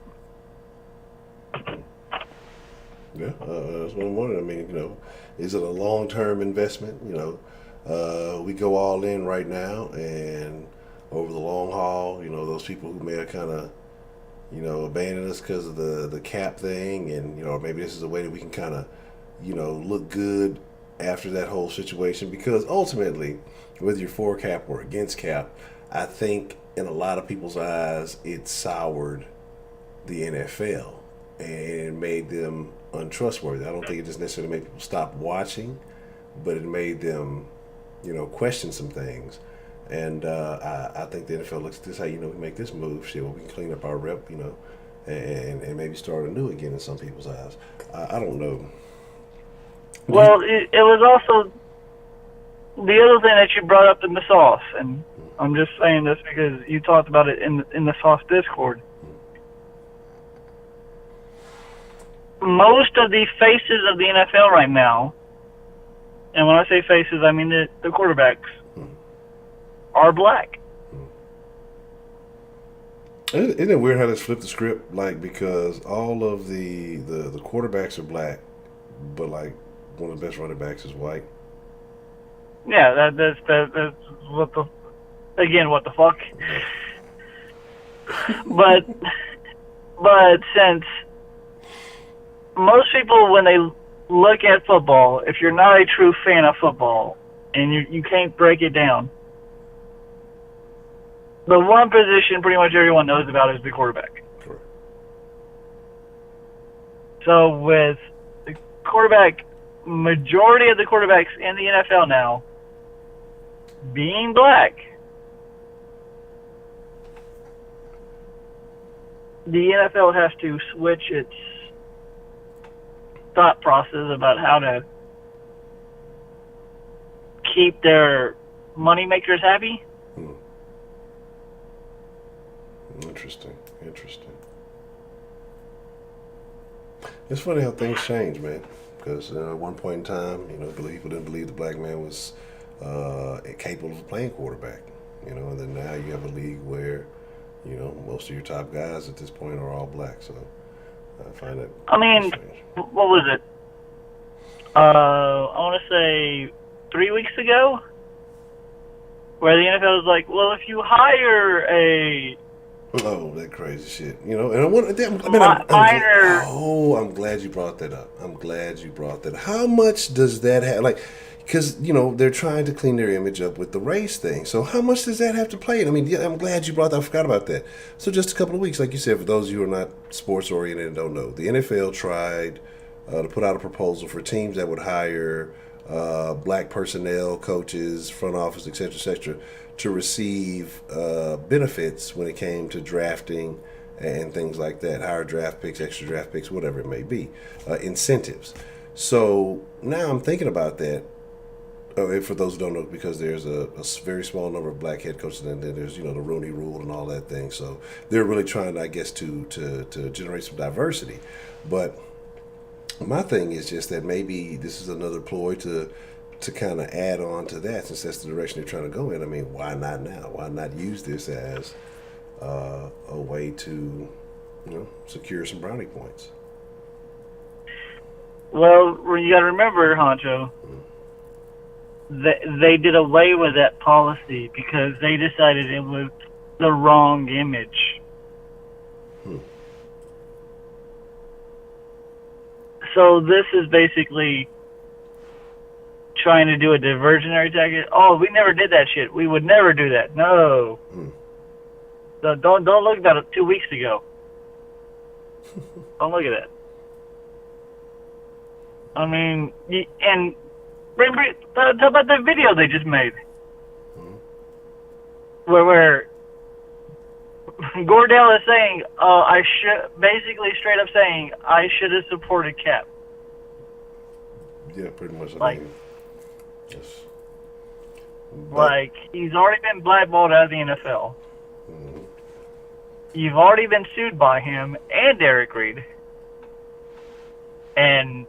[SPEAKER 1] Yeah, that's what I'm wondering. I mean, is it a long-term investment? We go all in right now, and over the long haul, those people who may have kind of, abandoned us because of the cap thing, and or maybe this is a way that we can kind of, look good after that whole situation. Because ultimately, whether you're for cap or against cap, I think in a lot of people's eyes, it soured the NFL and made them untrustworthy. I don't think it just necessarily made people stop watching, but it made them, question some things. And I think the NFL looks at this, how we make this move, shit, we can clean up our rep, and maybe start anew again in some people's eyes. I don't know.
[SPEAKER 5] Well, it was also the other thing that you brought up in the sauce, and I'm just saying this because you talked about it in the sauce Discord. Most of the faces of the NFL right now, and when I say faces, I mean the quarterbacks, are black.
[SPEAKER 1] Isn't it weird how this flipped the script? Because all of the quarterbacks are black, but one of the best running backs is white.
[SPEAKER 5] Yeah, that's what the fuck. but since most people, when they look at football, if you're not a true fan of football and you can't break it down, the one position pretty much everyone knows about is the quarterback.
[SPEAKER 1] Sure.
[SPEAKER 5] So with the quarterback, majority of the quarterbacks in the NFL now being black, the NFL has to switch its thought process about how to keep their money makers happy.
[SPEAKER 1] Interesting. It's funny how things change, man. Because at one point in time, people didn't believe the black man was capable of playing quarterback. you know, and then now you have a league where, you know, most of your top guys at this point are all black. So I find that
[SPEAKER 5] I mean,
[SPEAKER 1] strange.
[SPEAKER 5] what was it? I want to say 3 weeks ago, where the NFL was like, well, if you hire a
[SPEAKER 1] Oh, that crazy shit. You know, and I want. I'm glad you brought that up. I'm glad you brought that. How much does that have? Like, because you know they're trying to clean their image up with the race thing. So how much does that have to play? I mean, yeah, I'm glad you brought that. I forgot about that. So just a couple of weeks, like you said, for those of you who are not sports oriented and don't know, the NFL tried to put out a proposal for teams that would hire black personnel, coaches, front office, etc., to receive benefits when it came to drafting and things like that, higher draft picks, extra draft picks, whatever it may be, incentives. So now I'm thinking about that. For those who don't know, because there's a very small number of black head coaches, and then there's, you know, the Rooney Rule and all that thing. So they're really trying, I guess, to generate some diversity. But my thing is just that maybe this is another ploy to kind of add on to that, since that's the direction they're trying to go in. I mean, why not now? Why not use this as a way to, you know, secure some brownie points?
[SPEAKER 5] Well, you got to remember, Honcho, they did away with that policy because they decided it was the wrong image. So this is basically trying to do a diversionary tactic. Oh, we never did that shit. We would never do that. No. So don't look at that 2 weeks ago. Don't look at that. I mean, and talk about the video they just made, where Gordell is saying, I should, basically straight up saying, I should have supported Cap.
[SPEAKER 1] Yeah, pretty much.
[SPEAKER 5] Like,
[SPEAKER 1] yes.
[SPEAKER 5] Like, he's already been blackballed out of the NFL. You've already been sued by him and Eric Reed. And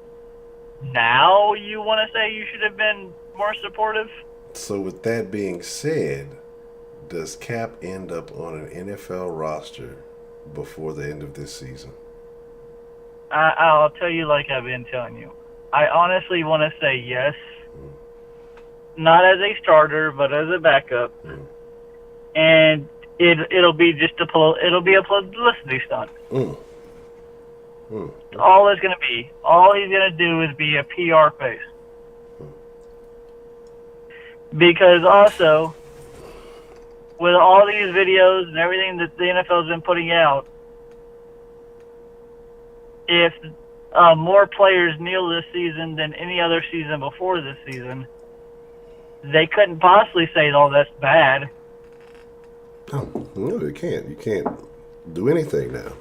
[SPEAKER 5] now you want to say you should have been more supportive?
[SPEAKER 1] So with that being said, does Cap end up on an NFL roster before the end of this season?
[SPEAKER 5] I'll tell you like I've been telling you. I honestly want to say yes. Not as a starter, but as a backup. And it'll be just a publicity stunt. All it's going to be. All he's going to do is be a PR face. Because also, with all these videos and everything that the NFL's been putting out, if more players kneel this season than any other season before this season, they couldn't possibly say, oh, that's bad.
[SPEAKER 1] Oh, no, you can't. You can't do anything now.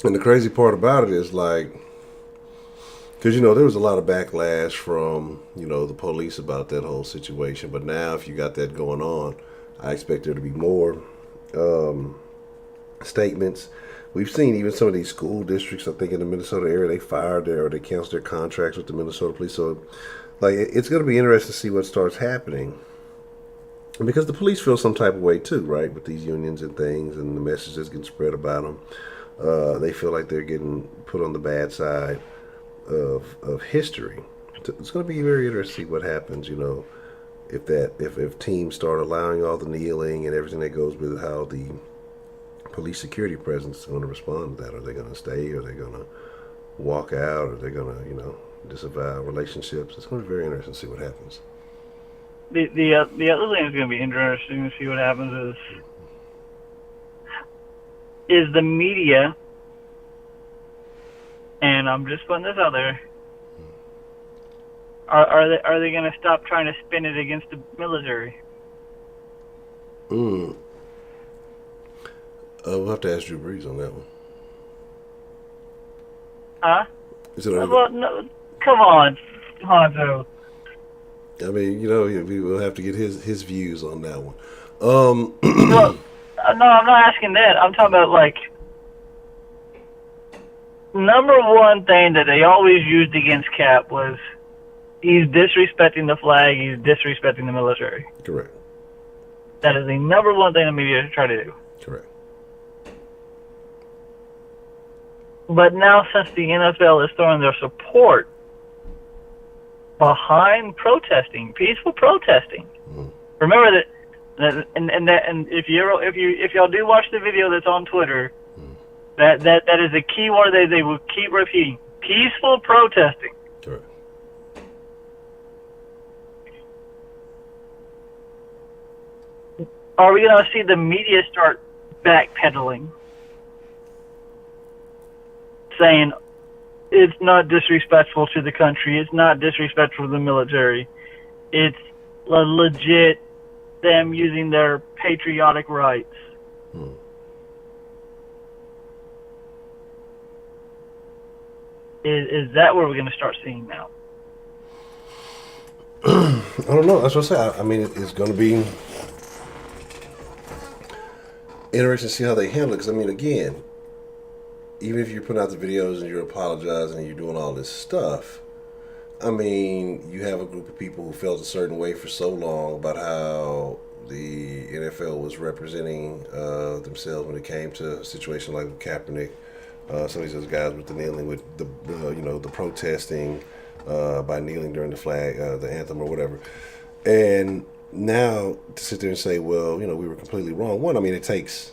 [SPEAKER 1] And the crazy part about it is, like, because, you know, there was a lot of backlash from, you know, the police about that whole situation. But now if you got that going on, I expect there to be more statements. We've seen even some of these school districts, I think in the Minnesota area, they fired or they canceled their contracts with the Minnesota police. So, like, it's going to be interesting to see what starts happening. Because the police feel some type of way too, right, with these unions and things and the messages getting spread about them. They feel like they're getting put on the bad side of history. It's going to be very interesting to see what happens, you know, if teams start allowing all the kneeling and everything that goes with how the police security presence is going to respond to that. Are they going to stay? Are they going to walk out? Are they going to, you know, disavow relationships? It's going to be very interesting to see what happens.
[SPEAKER 5] The other thing that's going to be interesting to see what happens is the media, and I'm just putting this out there, are they going to stop trying to spin it against the military?
[SPEAKER 1] We'll have to ask Drew Brees on that one.
[SPEAKER 5] Huh?
[SPEAKER 1] Well,
[SPEAKER 5] no, come on, Honcho.
[SPEAKER 1] I mean, you know, we will have to get his views on that one.
[SPEAKER 5] Well, no, I'm not asking that. I'm talking about, like, number one thing that they always used against Cap was he's disrespecting the flag, he's disrespecting the military.
[SPEAKER 1] Correct.
[SPEAKER 5] That is the number one thing the media should try to do.
[SPEAKER 1] Correct.
[SPEAKER 5] But now, since the NFL is throwing their support behind protesting, peaceful protesting, remember that, and if y'all do watch the video that's on Twitter, that is a key word they will keep repeating: peaceful protesting.
[SPEAKER 1] Correct.
[SPEAKER 5] Are we going to see the media start backpedaling, saying it's not disrespectful to the country, it's not disrespectful to the military, it's legit them using their patriotic rights? Is that what we're going to start seeing now?
[SPEAKER 1] I don't know. That's what I say. I mean, it's going to be interesting to see how they handle it. Because, I mean, again, even if you're putting out the videos and you're apologizing and you're doing all this stuff, I mean, you have a group of people who felt a certain way for so long about how the NFL was representing themselves when it came to a situation like Kaepernick. Some of these other guys with the kneeling, with the protesting by kneeling during the flag, the anthem or whatever. And now to sit there and say, well, we were completely wrong. One, I mean, it takes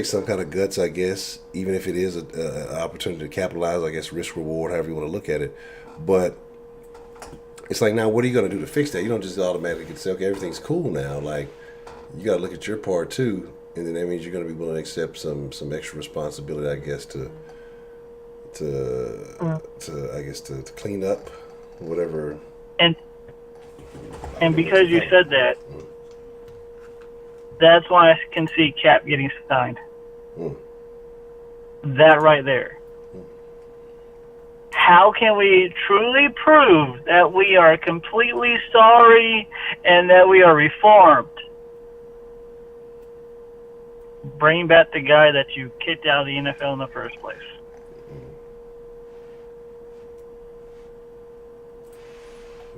[SPEAKER 1] some kind of guts, I guess, even if it is an opportunity to capitalize, I guess, risk reward, however you want to look at it. But it's like, now what are you going to do to fix that? You don't just automatically get to say, okay, everything's cool now. Like, you got to look at your part too. And then that means you're going to be willing to accept some extra responsibility, I guess, to clean up whatever.
[SPEAKER 5] And because you said that, that's why I can see Cap getting signed. That right there. How can we truly prove that we are completely sorry and that we are reformed? Bring back the guy that you kicked out of the NFL in the first place.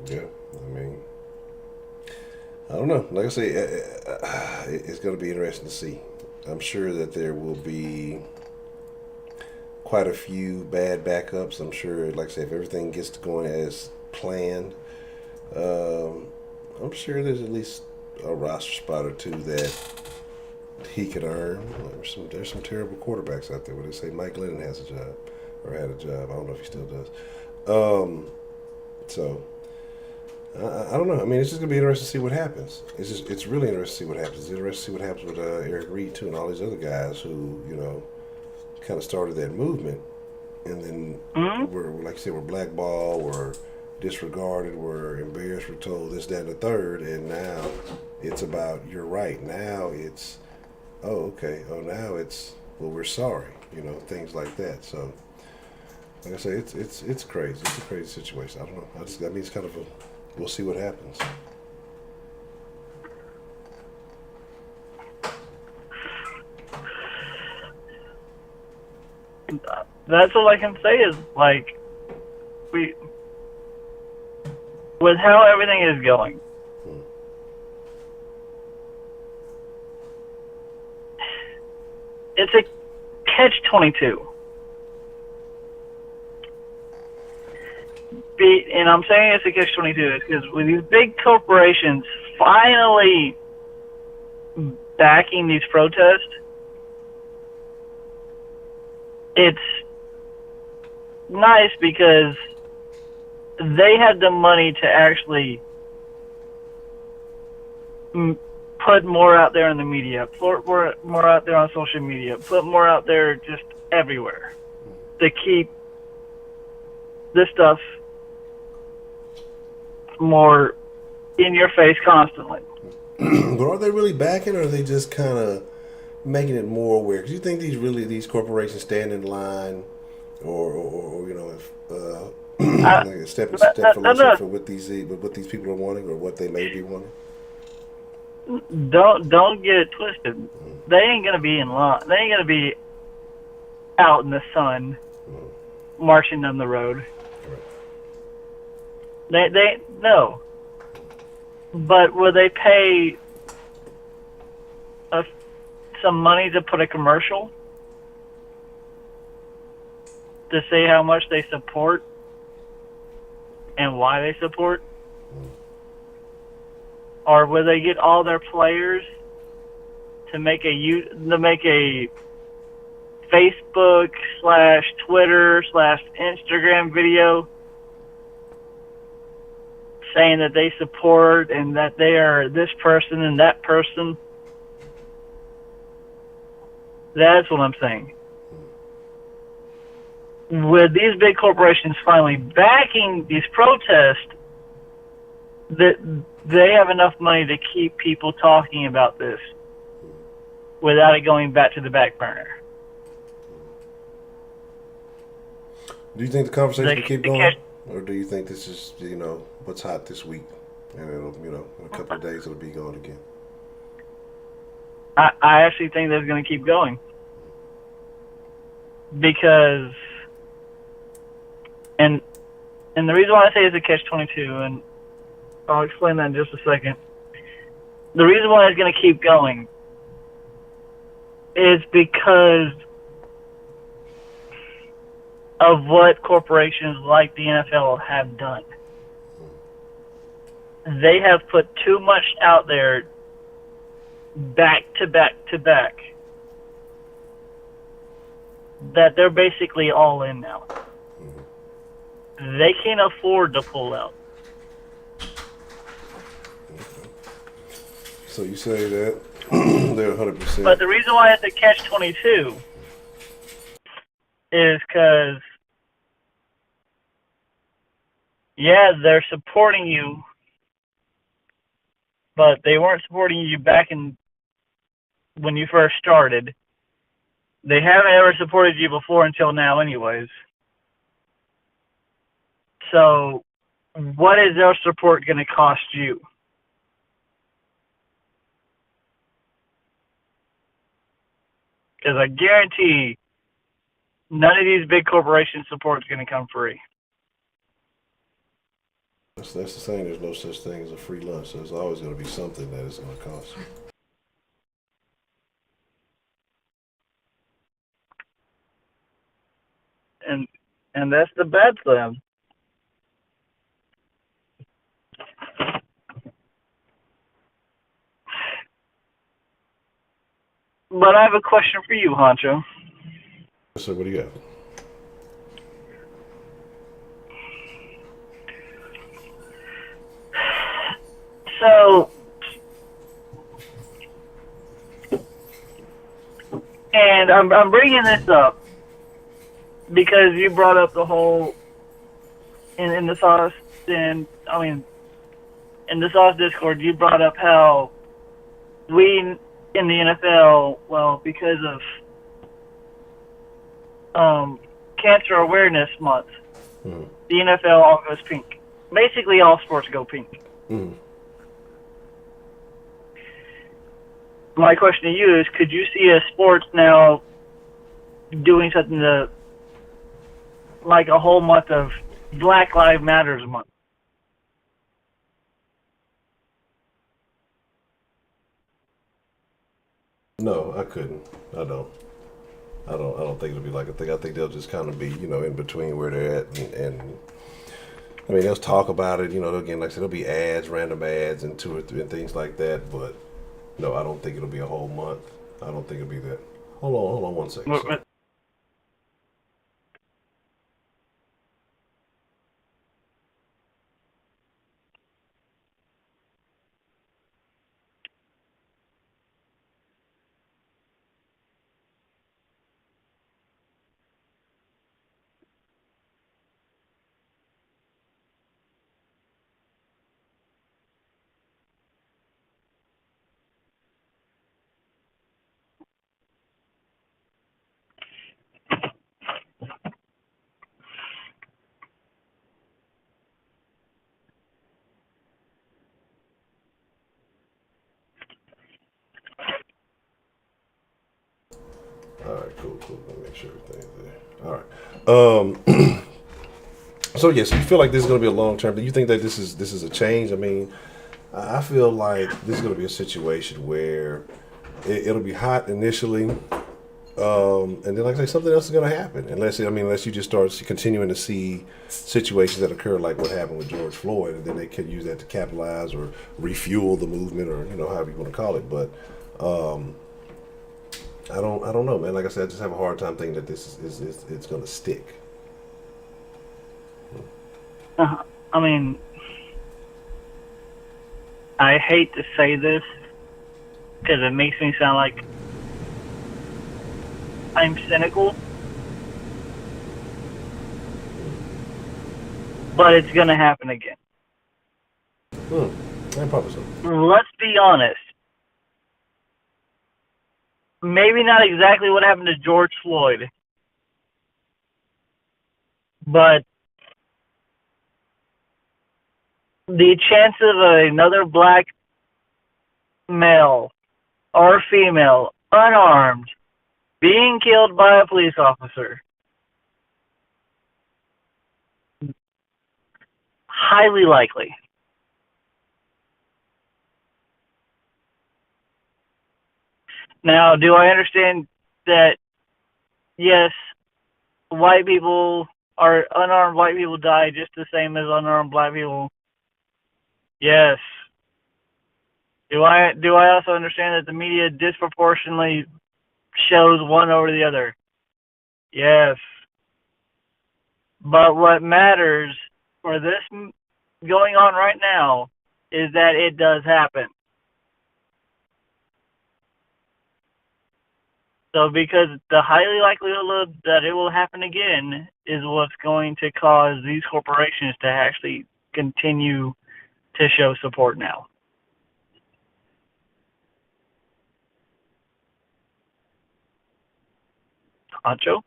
[SPEAKER 1] Yeah, I mean, I don't know. Like I say, it's going to be interesting to see. I'm sure that there will be quite a few bad backups. I'm sure, like I say, if everything gets to going as planned, I'm sure there's at least a roster spot or two that he could earn. There's some terrible quarterbacks out there where they say Mike Glennon has a job or had a job. I don't know if he still does. So I don't know. I mean, it's just gonna be interesting to see what happens. It's really interesting to see what happens. It's interesting to see what happens with Eric Reed too and all these other guys who kind of started that movement, and then we're, like you said, we're blackballed, we're disregarded, we're embarrassed, we're told this, that, and the third, and now it's about you're right. Now it's now it's, well, we're sorry, things like that. So, like I say, it's crazy. It's a crazy situation. I don't know. I mean, it's kind of we'll see what happens.
[SPEAKER 5] That's all I can say is, like, with how everything is going, it's a catch-22. And I'm saying it's a catch-22 because with these big corporations finally backing these protests, it's nice because they had the money to actually put more out there in the media, put more out there on social media, put more out there just everywhere to keep this stuff more in your face constantly.
[SPEAKER 1] But are they really backing, or are they just kind of making it more aware? Because you think these corporations stand in line, or if step for what these people are wanting or what they may be wanting?
[SPEAKER 5] Don't get it twisted. They ain't gonna be in line. They ain't gonna be out in the sun marching down the road. They no. But will they pay some money to put a commercial to say how much they support and why they support? Or will they get all their players to make a Facebook / Twitter / Instagram video saying that they support and that they are this person and that person? That's what I'm saying. With these big corporations finally backing these protests, that they have enough money to keep people talking about this without it going back to the back burner.
[SPEAKER 1] Do you think the conversation will keep going, or do you think this is, what's hot this week, and it'll, in a couple of days it'll be gone again?
[SPEAKER 5] I actually think that's going to keep going because, and the reason why I say it's a catch-22, and I'll explain that in just a second. The reason why it's going to keep going is because of what corporations like the NFL have done. They have put too much out there back to back to back that they're basically all in now. They can't afford to pull out.
[SPEAKER 1] So you say that they're 100%.
[SPEAKER 5] But the reason why it's a catch-22 is because, yeah, they're supporting you, but they weren't supporting you back in when you first started. They haven't ever supported you before until now anyways. So what is their support going to cost you? Because I guarantee none of these big corporation support is going to come free.
[SPEAKER 1] That's the saying. There's no such thing as a free lunch. So there's always going to be something that it's going to cost.
[SPEAKER 5] And that's the bad thing. But I have a question for you, Honcho.
[SPEAKER 1] So what do you got?
[SPEAKER 5] So, and I'm bringing this up because you brought up the whole in the sauce, and I mean in the sauce Discord, you brought up how we in the NFL, well, because of Cancer Awareness Month, the NFL all goes pink. Basically, all sports go pink. My question to you is, could you see a sports now doing something like a whole month of Black Lives Matters month?
[SPEAKER 1] No, I couldn't. I don't think it'll be like a thing. I think they'll just kind of be, in between where they're at, and I mean, they'll talk about it. Again, like I said, there'll be ads, random ads, and 2 or 3 and things like that. But no, I don't think it'll be a whole month. I don't think it'll be that. Hold on 1 second. Sorry. All right, cool. Let me make sure everything's there. All right. So yes, you feel like this is going to be a long term. Do you think that this is a change? I mean, I feel like this is going to be a situation where it'll be hot initially, and then, like I say, something else is going to happen. Unless you just start continuing to see situations that occur, like what happened with George Floyd, and then they can use that to capitalize or refuel the movement, or however you want to call it. But I don't know, man. Like I said, I just have a hard time thinking that this is it's going to stick.
[SPEAKER 5] I mean, I hate to say this because it makes me sound like I'm cynical, but it's going to happen again.
[SPEAKER 1] I probably so.
[SPEAKER 5] Let's be honest. Maybe not exactly what happened to George Floyd, but the chance of another black male or female, unarmed, being killed by a police officer, highly likely. Now, do I understand that, yes, white people or unarmed white people die just the same as unarmed black people? Yes. Do I also understand that the media disproportionately shows one over the other? Yes. But what matters for this going on right now is that it does happen. So because the highly likelihood that it will happen again is what's going to cause these corporations to actually continue to show support now. Honcho?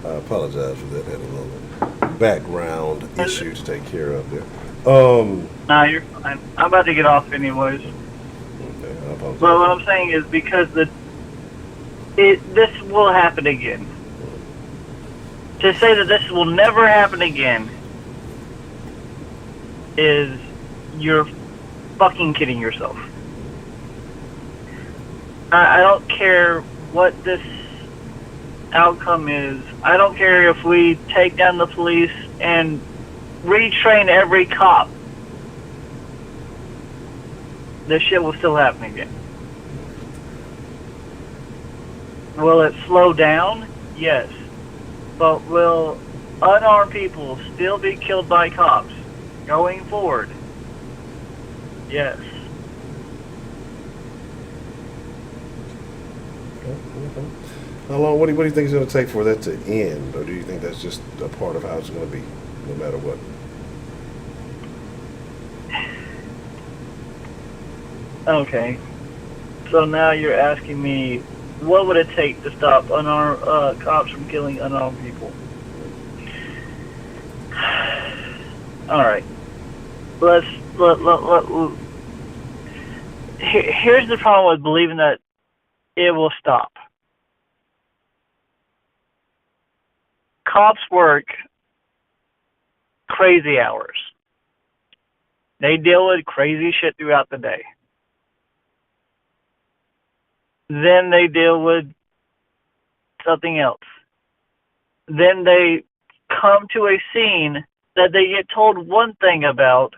[SPEAKER 1] I apologize for that. Had a little background issue to take care of there.
[SPEAKER 5] Nah, you're fine. I'm about to get off anyways.
[SPEAKER 1] Okay, I apologize.
[SPEAKER 5] But what I'm saying is because this will happen again. To say that this will never happen again is you're fucking kidding yourself. I don't care what this outcome is. I don't care if we take down the police and retrain every cop. This shit will still happen again. Will it slow down? Yes. But will unarmed people still be killed by cops going forward? Yes.
[SPEAKER 1] Okay. How long? What do you think it's going to take for that to end, or do you think that's just a part of how it's going to be, no matter what?
[SPEAKER 5] Okay. So now you're asking me, what would it take to stop unarmed cops from killing unarmed people? All right. Here's the problem with believing that it will stop. cops work crazy hours. They deal with crazy shit throughout the day. Then they deal with something else. Then they come to a scene that they get told one thing about,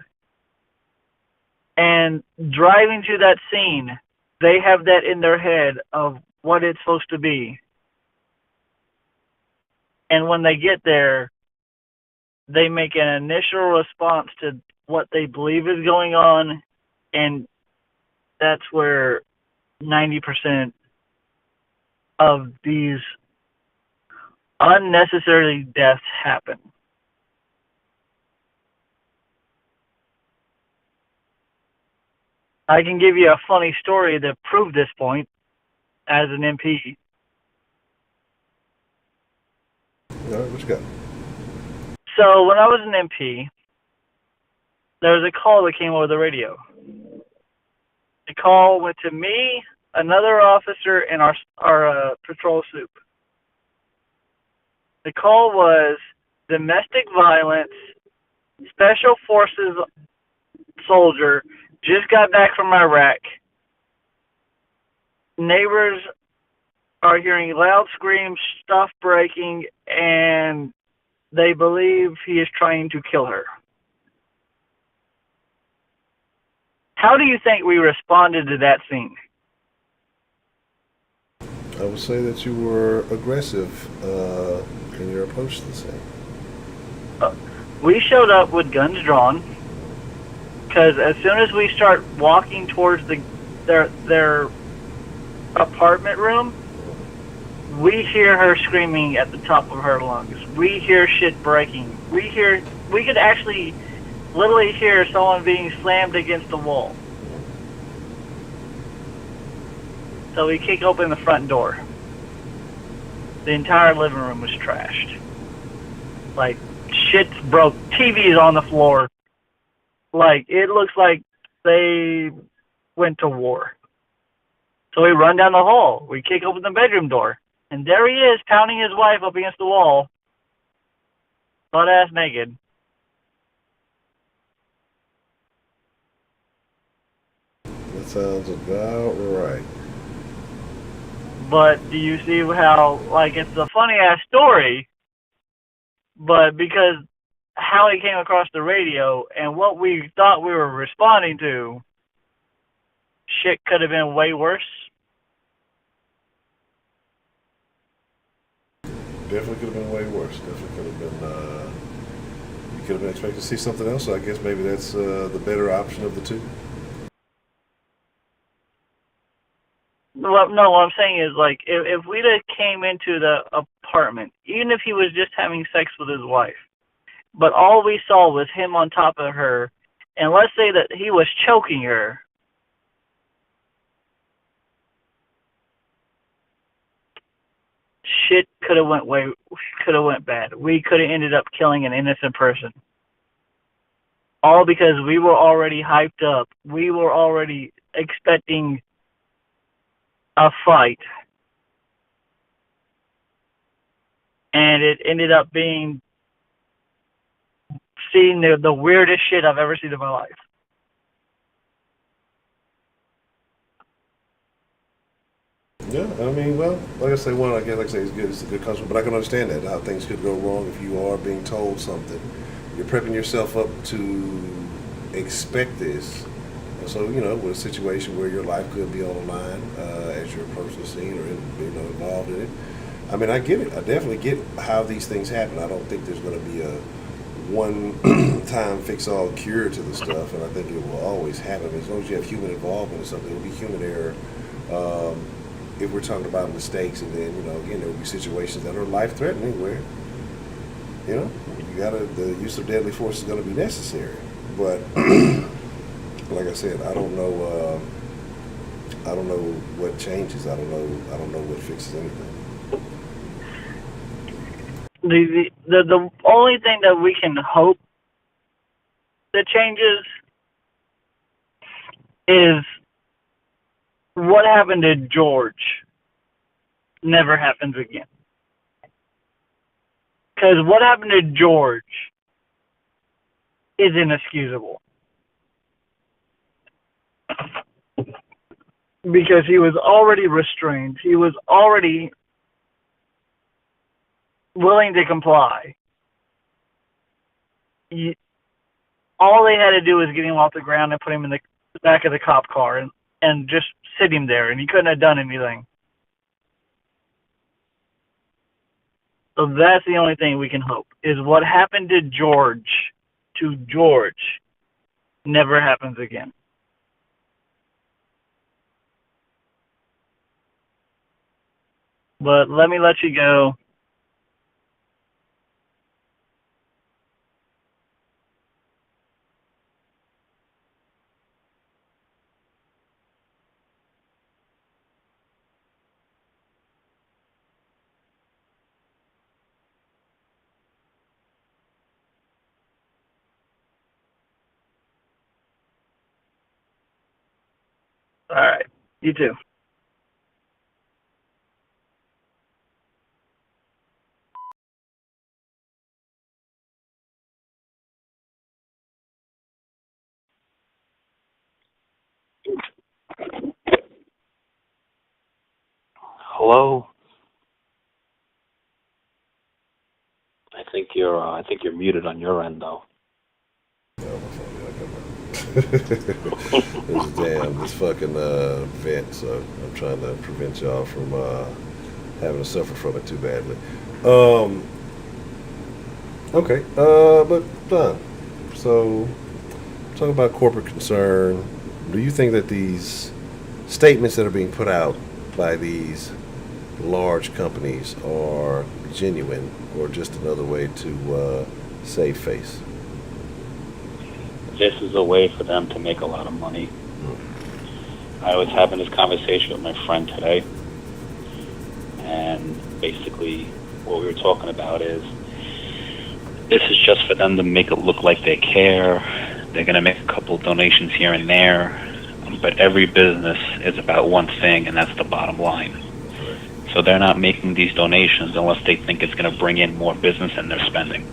[SPEAKER 5] and driving to that scene, they have that in their head of what it's supposed to be. And when they get there, they make an initial response to what they believe is going on, and that's where 90% of these unnecessary deaths happen. I can give you a funny story to prove this point as an MP.
[SPEAKER 1] All right, what you got?
[SPEAKER 5] So when I was an MP, there was a call that came over the radio. The call went to me, another officer, and our patrol soup. The call was domestic violence, special forces soldier, just got back from Iraq. Neighbors are hearing loud screams, stuff breaking, and they believe he is trying to kill her. How do you think we responded to that scene?
[SPEAKER 1] I would say that you were aggressive in your approach to the scene.
[SPEAKER 5] We showed up with guns drawn, because as soon as we start walking towards their apartment room, we hear her screaming at the top of her lungs. We hear shit breaking. We could actually literally hear someone being slammed against the wall. So we kick open the front door. The entire living room was trashed. Like, shit's broke. TV's on the floor. Like, it looks like they went to war. So we run down the hall. We kick open the bedroom door. And there he is, pounding his wife up against the wall. Butt-ass naked.
[SPEAKER 1] That sounds about right.
[SPEAKER 5] But do you see how, like, it's a funny-ass story, but because how it came across the radio and what we thought we were responding to, shit could have been way worse.
[SPEAKER 1] Definitely could have been way worse. Definitely could have been, you could have been expecting to see something else, so I guess maybe that's the better option of the two.
[SPEAKER 5] Well, no, what I'm saying is, like, if we'd have came into the apartment, even if he was just having sex with his wife, but all we saw was him on top of her, and let's say that he was choking her, shit could have went bad. We could have ended up killing an innocent person. All because we were already hyped up. We were already expecting a fight. And it ended up being seeing the weirdest shit I've ever seen in my life.
[SPEAKER 1] Yeah, I mean, well, like I say, one, I guess, like I say, it's a good concept, but I can understand that, how things could go wrong if you are being told something. You're prepping yourself up to expect this. And so, with a situation where your life could be on the line as you're approaching the scene or involved in it. I mean, I get it. I definitely get how these things happen. I don't think there's going to be a one-time fix-all cure to the stuff, and I think it will always happen. As long as you have human involvement in something, it will be human error. If we're talking about mistakes, and then again, there will be situations that are life-threatening where the use of deadly force is going to be necessary. But like I said, I don't know. I don't know what changes. I don't know what fixes anything.
[SPEAKER 5] The only thing that we can hope that changes is what happened to George never happens again. Because what happened to George is inexcusable. Because he was already restrained. He was already willing to comply. All they had to do was get him off the ground and put him in the back of the cop car and just sit him there, and he couldn't have done anything. So that's the only thing we can hope, is what happened to George never happens again. But let me let you go. All right. You too.
[SPEAKER 6] Hello. I think you're muted on your end though.
[SPEAKER 1] This fucking vent, so I'm trying to prevent y'all from having to suffer from it too badly. Okay, but done. So, talking about corporate concern, do you think that these statements that are being put out by these large companies are genuine or just another way to save face?
[SPEAKER 6] This is a way for them to make a lot of money. I was having this conversation with my friend today, and basically what we were talking about is this is just for them to make it look like they care. They're going to make a couple donations here and there, but every business is about one thing, and that's the bottom line. So they're not making these donations unless they think it's going to bring in more business and they're spending.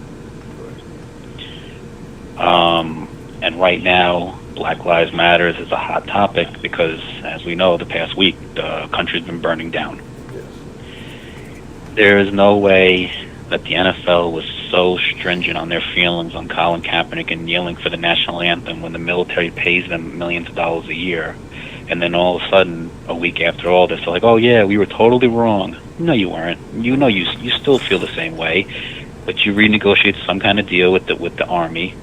[SPEAKER 6] And right now, Black Lives Matter is a hot topic because, as we know, the past week, the country's been burning down.
[SPEAKER 1] Yes.
[SPEAKER 6] There is no way that the NFL was so stringent on their feelings on Colin Kaepernick and kneeling for the national anthem when the military pays them millions of dollars a year. And then all of a sudden, a week after all this, they're like, oh yeah, we were totally wrong. No, you weren't. You know you still feel the same way, but you renegotiated some kind of deal with the Army,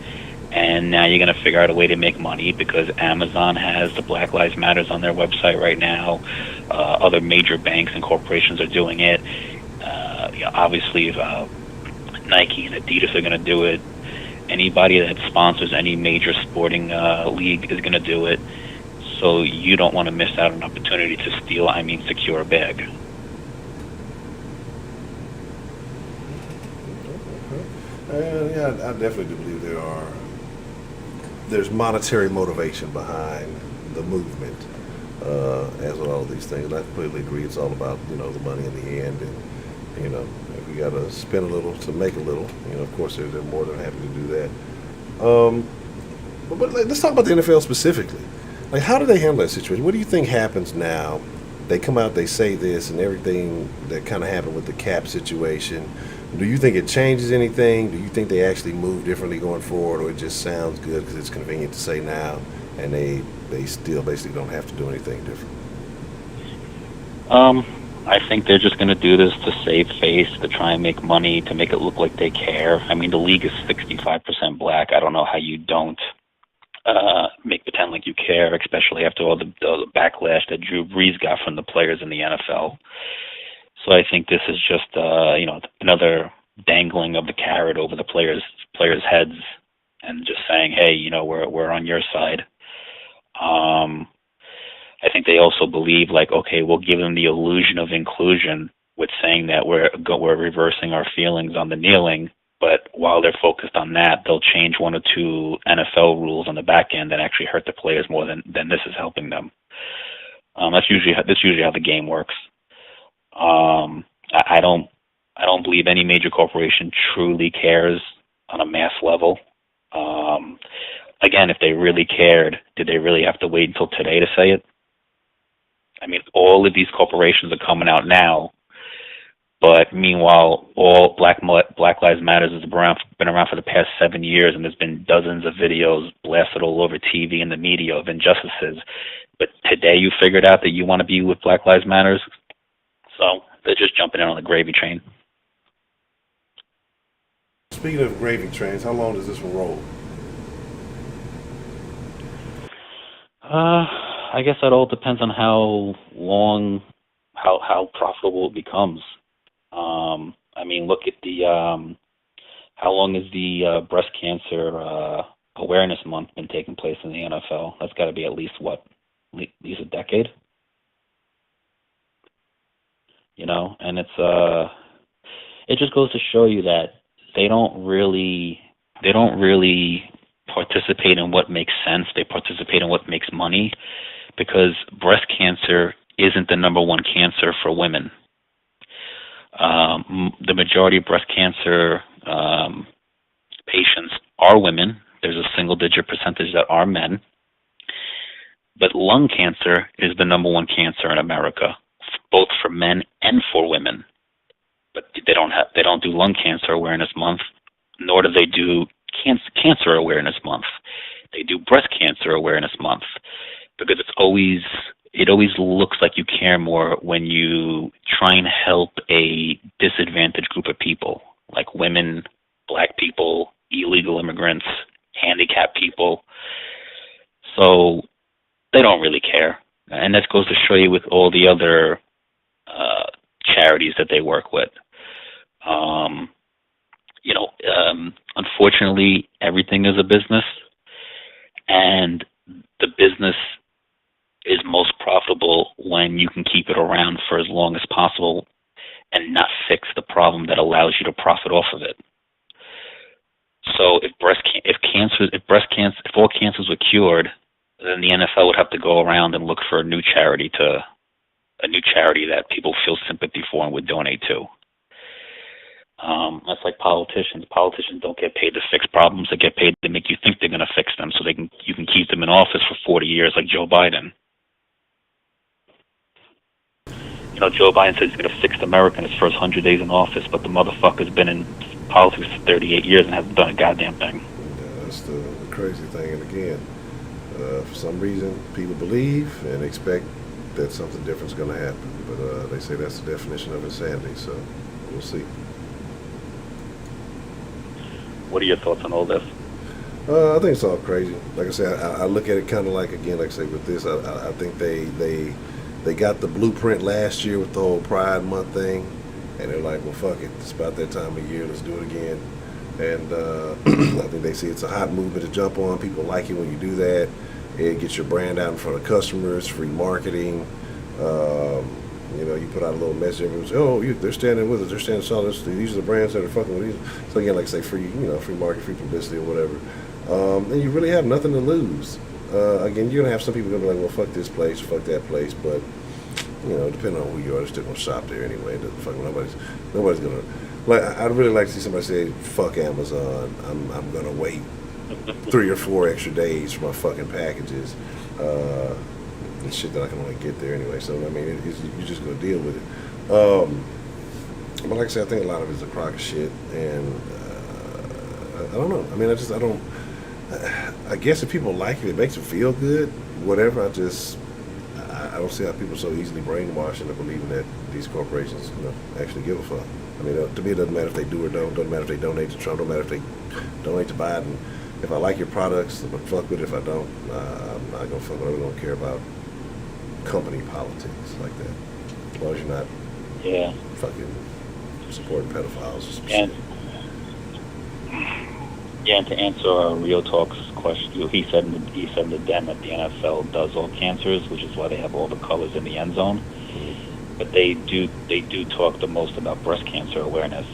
[SPEAKER 6] and now you're going to figure out a way to make money because Amazon has the Black Lives Matters on their website right now. Other major banks and corporations are doing it. Obviously, Nike and Adidas are going to do it. Anybody that sponsors any major sporting league is going to do it. So you don't want to miss out on an opportunity to secure a bag.
[SPEAKER 1] Yeah, I definitely do believe there's monetary motivation behind the movement, as with all these things. And I completely agree. It's all about, the money in the end. And, if we got to spend a little to make a little, of course, they're more than happy to do that. But let's talk about the NFL specifically. Like, how do they handle that situation? What do you think happens now? They come out, they say this, and everything that kind of happened with the cap situation. Do you think it changes anything? Do you think they actually move differently going forward, or it just sounds good because it's convenient to say now, and they still basically don't have to do anything different?
[SPEAKER 6] I think they're just going to do this to save face, to try and make money, to make it look like they care. I mean, the league is 65% black. I don't know how you don't pretend like you care, especially after all the backlash that Drew Brees got from the players in the NFL. So I think this is just another dangling of the carrot over the players' heads, and just saying, hey, we're on your side. I think they also believe, like, okay, we'll give them the illusion of inclusion with saying that we're reversing our feelings on the kneeling, but while they're focused on that, they'll change one or two NFL rules on the back end that actually hurt the players more than this is helping them. That's usually how the game works. I don't I don't believe any major corporation truly cares on a mass level. Again, if they really cared, did they really have to wait until today to say it? I mean, all of these corporations are coming out now, but meanwhile, all Black Lives Matters has been around for the past 7 years, and there's been dozens of videos blasted all over TV and the media of injustices. But today you figured out that you want to be with Black Lives Matters, so they're just jumping in on the gravy train.
[SPEAKER 1] Speaking of gravy trains, how long does this one roll?
[SPEAKER 6] I guess that all depends on how long, how profitable it becomes. I mean, look at the how long has the breast cancer awareness month been taking place in the NFL? That's got to be at least a decade. You know, and it just goes to show you that they don't really participate in what makes sense. They participate in what makes money, because breast cancer isn't the number one cancer for women. The majority of breast cancer patients are women. There's a single-digit percentage that are men. But lung cancer is the number one cancer in America, both for men and for women. But they don't do lung cancer awareness month, nor do they do cancer awareness month. They do breast cancer awareness month, because it always looks like you care more when you try and help a disadvantaged group of people, like women, black people, illegal immigrants, handicapped people. So they don't really care. And that goes to show you with all the other charities that they work with. Unfortunately, everything is a business, and the business is most profitable when you can keep it around for as long as possible and not fix the problem that allows you to profit off of it. So if all cancers were cured, then the NFL would have to go around and look for a new charity that people feel sympathy for and would donate to. That's like politicians. Politicians don't get paid to fix problems; they get paid to make you think they're going to fix them, so you can keep them in office for 40 years, like Joe Biden. Joe Biden says he's going to fix America in his first 100 days in office, but the motherfucker's been in politics for 38 years and hasn't done a goddamn thing.
[SPEAKER 1] Yeah, that's the crazy thing. And again, for some reason, people believe and expect that something different's going to happen. But they say that's the definition of insanity, so we'll see.
[SPEAKER 6] What are your thoughts on all this?
[SPEAKER 1] I think it's all crazy. Like I said, I look at it kind of like, again, like I say with this, I think they got the blueprint last year with the whole Pride Month thing, and they're like, well, fuck it, it's about that time of year, let's do it again. And I think they see it's a hot movement to jump on. People like it when you do that. It gets your brand out in front of customers, free marketing. You put out a little message, everyone says, oh, they're standing with us, they're standing solid, these are the brands that are fucking with these. So again, like I say, free market, free publicity or whatever. And you really have nothing to lose. Again, you're going to have some people going to be like, well, fuck this place, fuck that place, but, depending on who you are, they're still going to shop there anyway. Nobody's going to, like, I'd really like to see somebody say, fuck Amazon, I'm going to wait 3 or 4 extra days for my fucking packages. And shit that I can only get there anyway. So, I mean, you're just going to deal with it. But like I said, I think a lot of it's a crock of shit, and I don't know. I mean, I guess if people like it, it makes them feel good, whatever. I don't see how people are so easily brainwashed into believing that these corporations actually give a fuck. I mean, to me, it doesn't matter if they do or don't. Doesn't matter if they donate to Trump. Don't matter if they donate to Biden. If I like your products, I'm going to fuck with it. If I don't, I'm not going to fuck with it. I don't care about company politics like that. As long as you're not fucking supporting pedophiles or some shit.
[SPEAKER 6] Yeah, and to answer Real Talk's question, he said in the den that the NFL does all cancers, which is why they have all the colors in the end zone. Mm-hmm. But they do talk the most about breast cancer awareness,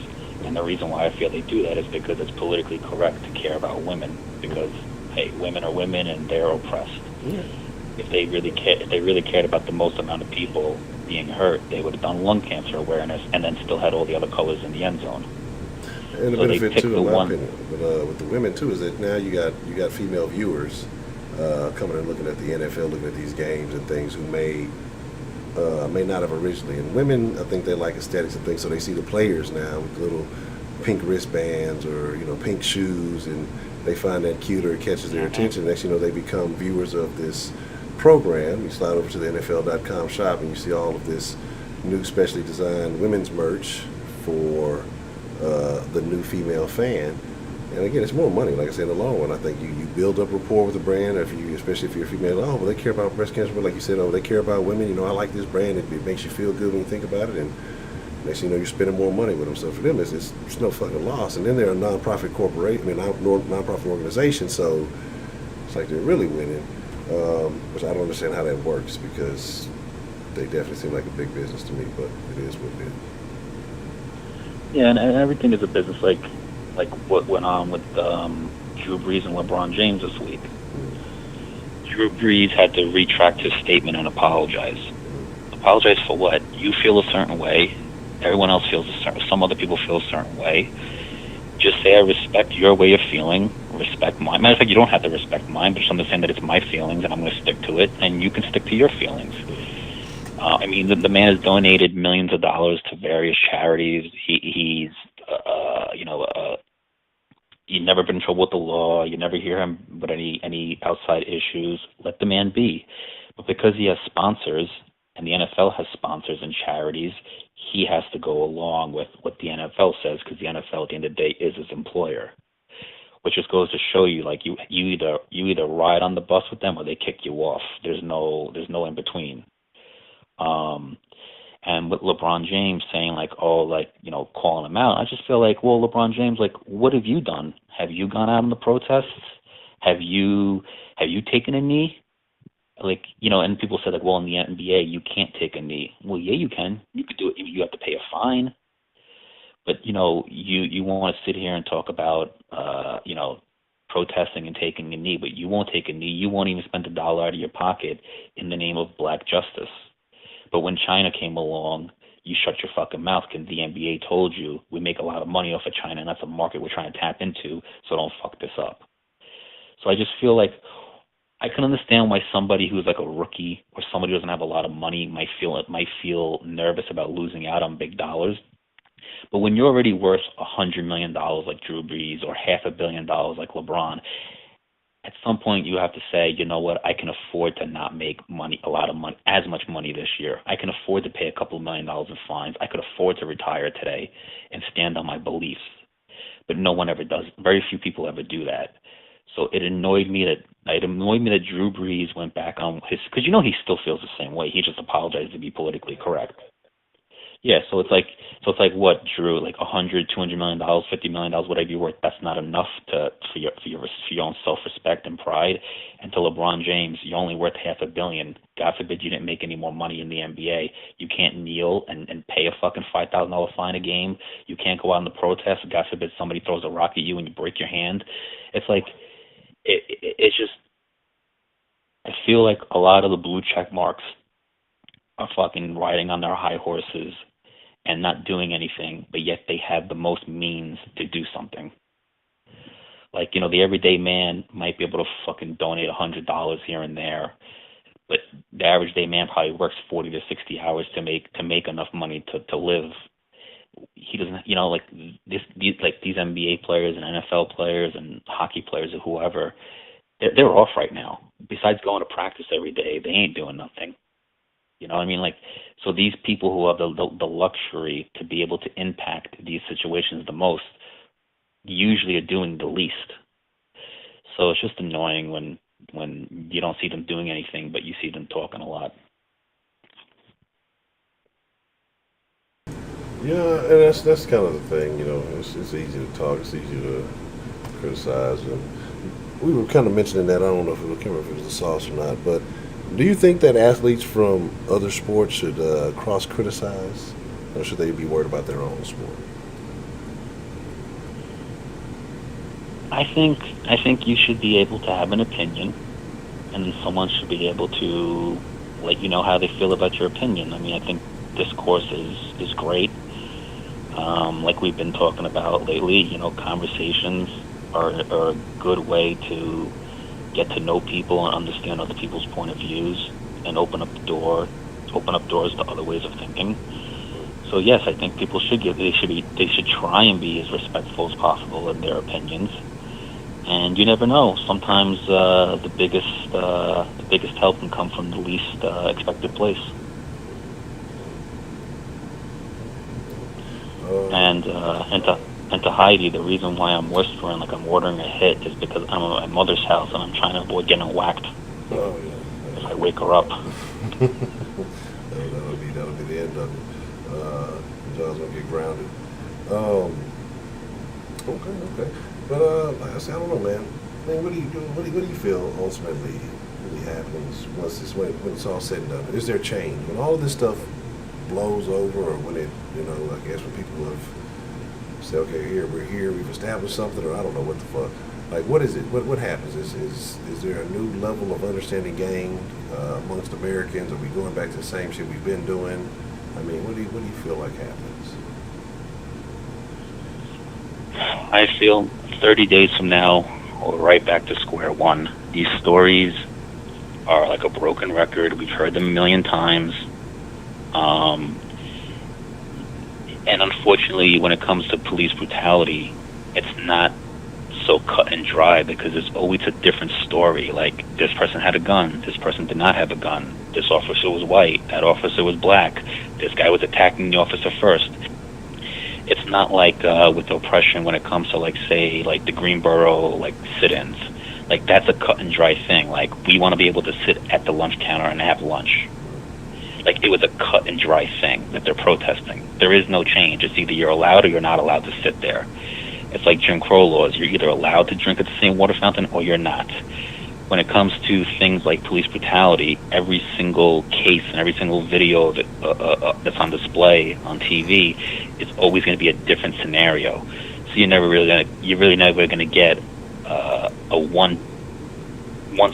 [SPEAKER 6] and the reason why I feel they do that is because it's politically correct to care about women, because hey, women are women and they're oppressed. Yeah. If they really cared about the most amount of people, being hurt, they would have done lung cancer awareness and then still had all the other colors in the end zone.
[SPEAKER 1] And the
[SPEAKER 6] So they
[SPEAKER 1] benefit
[SPEAKER 6] picked
[SPEAKER 1] too,
[SPEAKER 6] the
[SPEAKER 1] in my
[SPEAKER 6] one.
[SPEAKER 1] opinion, with the women too, is that now you got female viewers coming and looking at the NFL, looking at these games and things who may not have originally. And women, I think they like aesthetics and things, so they see the players now with little pink wristbands or pink shoes, and they find that cute or it catches their attention. Next, they become viewers of this program. You slide over to the NFL.com shop and you see all of this new specially designed women's merch for the new female fan. And again, it's more money. Like I said, in the long run, I think you build up rapport with the brand. Especially if you're a female, well, they care about breast cancer. But like you said, they care about women. I like this brand. It makes you feel good when you think about it. And next thing you know, you're spending more money with them. So for them, it's no fucking loss. And then they're a nonprofit corporation. Nonprofit organization. So it's like they're really winning. Which I don't understand how that works, because they definitely seem like a big business to me. But it is what it is.
[SPEAKER 6] Yeah, and everything is a business. Like what went on with Drew Brees and LeBron James this week. Drew Brees had to retract his statement and apologize. Apologize for what? You feel a certain way. Everyone else feels some other people feel a certain way. Just say, I respect your way of feeling, respect mine. Matter of fact, you don't have to respect mine, but just understand that it's my feelings and I'm going to stick to it, and you can stick to your feelings. The man has donated millions of dollars to various charities. He's never been in trouble with the law. You never hear him with any outside issues. Let the man be. But because he has sponsors, and the NFL has sponsors and charities, he has to go along with what the NFL says, because the NFL at the end of the day is his employer. Which just goes to show you, like, you either ride on the bus with them or they kick you off. There's no in between. And with LeBron James saying calling him out, I just feel like, well, LeBron James, like, what have you done? Have you gone out on the protests? Have you taken a knee? And people said, like, well, in the NBA you can't take a knee. Well, yeah, you can. You could do it. You have to pay a fine. But you want to sit here and talk about protesting and taking a knee, but you won't take a knee. You won't even spend $1 out of your pocket in the name of black justice. But when China came along, you shut your fucking mouth, because the NBA told you we make a lot of money off of China, and that's a market we're trying to tap into, so don't fuck this up. So I just feel like I can understand why somebody who's like a rookie or somebody who doesn't have a lot of money might feel nervous about losing out on big dollars. But when you're already worth $100 million like Drew Brees or $500 million like LeBron, at some point you have to say, you know what, I can afford to not make as much money this year. I can afford to pay a couple $1 million in fines. I could afford to retire today and stand on my beliefs. But no one ever does. Very few people ever do that. So it annoyed me that Drew Brees went back on his, because he still feels the same way. He just apologized to be politically correct. Yeah, so it's like what, Drew, like $100, $200 million, $50 million, whatever you're worth. That's not enough for your own self-respect and pride. And to LeBron James, you're only worth $500 million. God forbid you didn't make any more money in the NBA. You can't kneel and pay a fucking $5,000 fine a game. You can't go out in the protest. God forbid somebody throws a rock at you and you break your hand. It's like it's just. I feel like a lot of the blue check marks are fucking riding on their high horses and not doing anything, but yet they have the most means to do something. Like, the everyday man might be able to fucking donate $100 here and there, but the average day man probably works 40 to 60 hours to make enough money to live. He doesn't, these NBA players and NFL players and hockey players or whoever, they're off right now. Besides going to practice every day, they ain't doing nothing. You know what I mean? Like, so these people who have the luxury to be able to impact these situations the most usually are doing the least. So it's just annoying when you don't see them doing anything, but you see them talking a lot.
[SPEAKER 1] Yeah, and that's kind of the thing. It's easy to talk, it's easy to criticize, and we were kind of mentioning that. I don't know if can't remember if it was the sauce or not, but do you think that athletes from other sports should cross-criticize, or should they be worried about their own sport?
[SPEAKER 6] I think you should be able to have an opinion, and someone should be able to let you know how they feel about your opinion. I mean, I think discourse is great. Like we've been talking about lately, conversations are a good way to get to know people and understand other people's point of views and open up doors to other ways of thinking. So yes, I think people they should try and be as respectful as possible in their opinions. And you never know. Sometimes the biggest help can come from the least expected place. And to Heidi, the reason why I'm whispering like I'm ordering a hit is because I'm at my mother's house and I'm trying to avoid getting whacked if I wake her up.
[SPEAKER 1] that'll be the end of it. John's gonna get grounded. Okay. But like I said, I don't know, man. I mean, what do you do? What do you feel ultimately really happens when it's all said and done? Is there change when all of this stuff blows over, or when it, I guess when people have said, okay, we're here, we've established something, or I don't know what the fuck. Like, what is it? What happens? Is there a new level of understanding gained amongst Americans? Are we going back to the same shit we've been doing? I mean, what do you feel like happens?
[SPEAKER 6] I feel 30 days from now, we're right back to square one. These stories are like a broken record. We've heard them a million times. And unfortunately, when it comes to police brutality, it's not so cut and dry because it's always a different story. Like, this person had a gun, this person did not have a gun, this officer was white, that officer was black, this guy was attacking the officer first. It's not like with oppression when it comes to, like, say, like the Greenboro, like, sit-ins. Like, that's a cut and dry thing. Like, we want to be able to sit at the lunch counter and have lunch. Like, it was a cut and dry thing that they're protesting. There is no change. It's either you're allowed or you're not allowed to sit there. It's like Jim Crow laws. You're either allowed to drink at the same water fountain or you're not. When it comes to things like police brutality, every single case and every single video that's on display on TV is always going to be a different scenario. So you're really never gonna get a one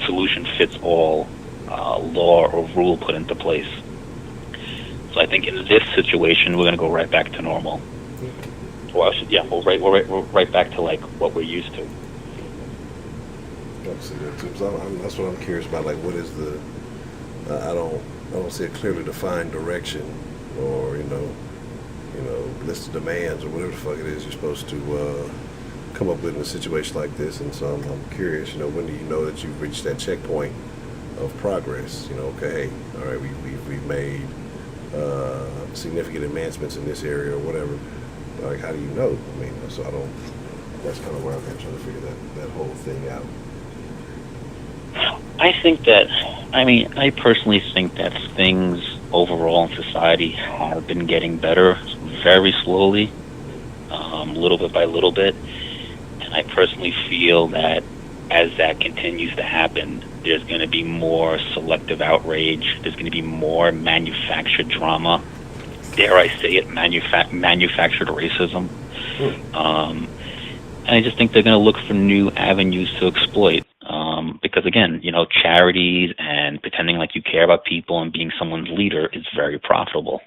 [SPEAKER 6] solution fits all law or rule put into place. So I think in this situation, we're going to go right back to normal. Well, we're right back to like what we're used to.
[SPEAKER 1] That's what I'm curious about. Like, what is the? I don't see a clearly defined direction, or list of demands or whatever the fuck it is you're supposed to come up with in a situation like this. And so I'm curious. When do you know that you've reached that checkpoint of progress? Okay, all right, we've made significant advancements in this area or whatever. Like, how do you know? I mean, so that's kind of where I'm trying to figure that whole thing out.
[SPEAKER 6] I personally think that things overall in society have been getting better very slowly, little bit by little bit. And I personally feel that as that continues to happen, there's going to be more selective outrage. There's going to be more manufactured drama. Dare I say it, manufactured racism. And I just think they're going to look for new avenues to exploit. Because again, charities and pretending like you care about people and being someone's leader is very profitable.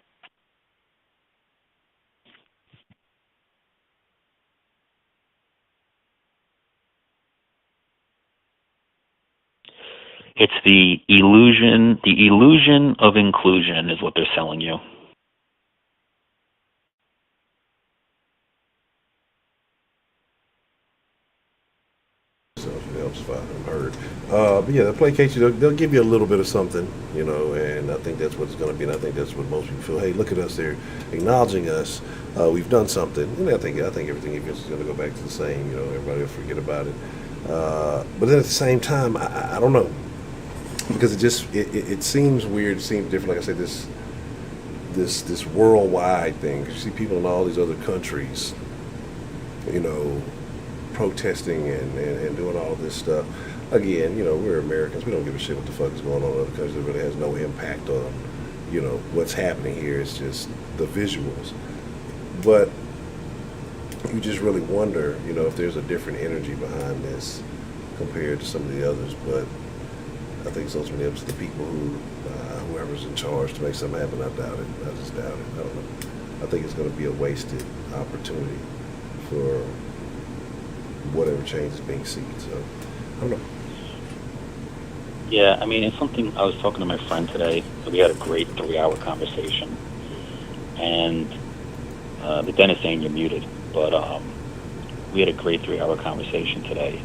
[SPEAKER 6] It's the illusion of inclusion is what they're selling you.
[SPEAKER 1] So it helps if I'm heard. But yeah, they'll placate you. They'll give you a little bit of something, and I think that's what it's going to be. And I think that's what most people feel. Hey, look at us. They're acknowledging us. We've done something. And I think everything is going to go back to the same. Everybody will forget about it. But then at the same time, I don't know. Because it seems weird, it seems different. Like I said, this worldwide thing. You see people in all these other countries, protesting and doing all this stuff. Again, we're Americans. We don't give a shit what the fuck is going on in other countries. It really has no impact on, what's happening here. It's just the visuals. But you just really wonder, if there's a different energy behind this compared to some of the others. But I think it's ultimately up to the people who whoever's in charge to make something happen. I doubt it. I just doubt it. I don't know. I think it's going to be a wasted opportunity for whatever change is being seeked. So, I don't know.
[SPEAKER 6] Yeah, I mean, it's something I was talking to my friend today. We had a great 3-hour conversation, and the dentist saying you're muted, but we had a great 3-hour conversation today,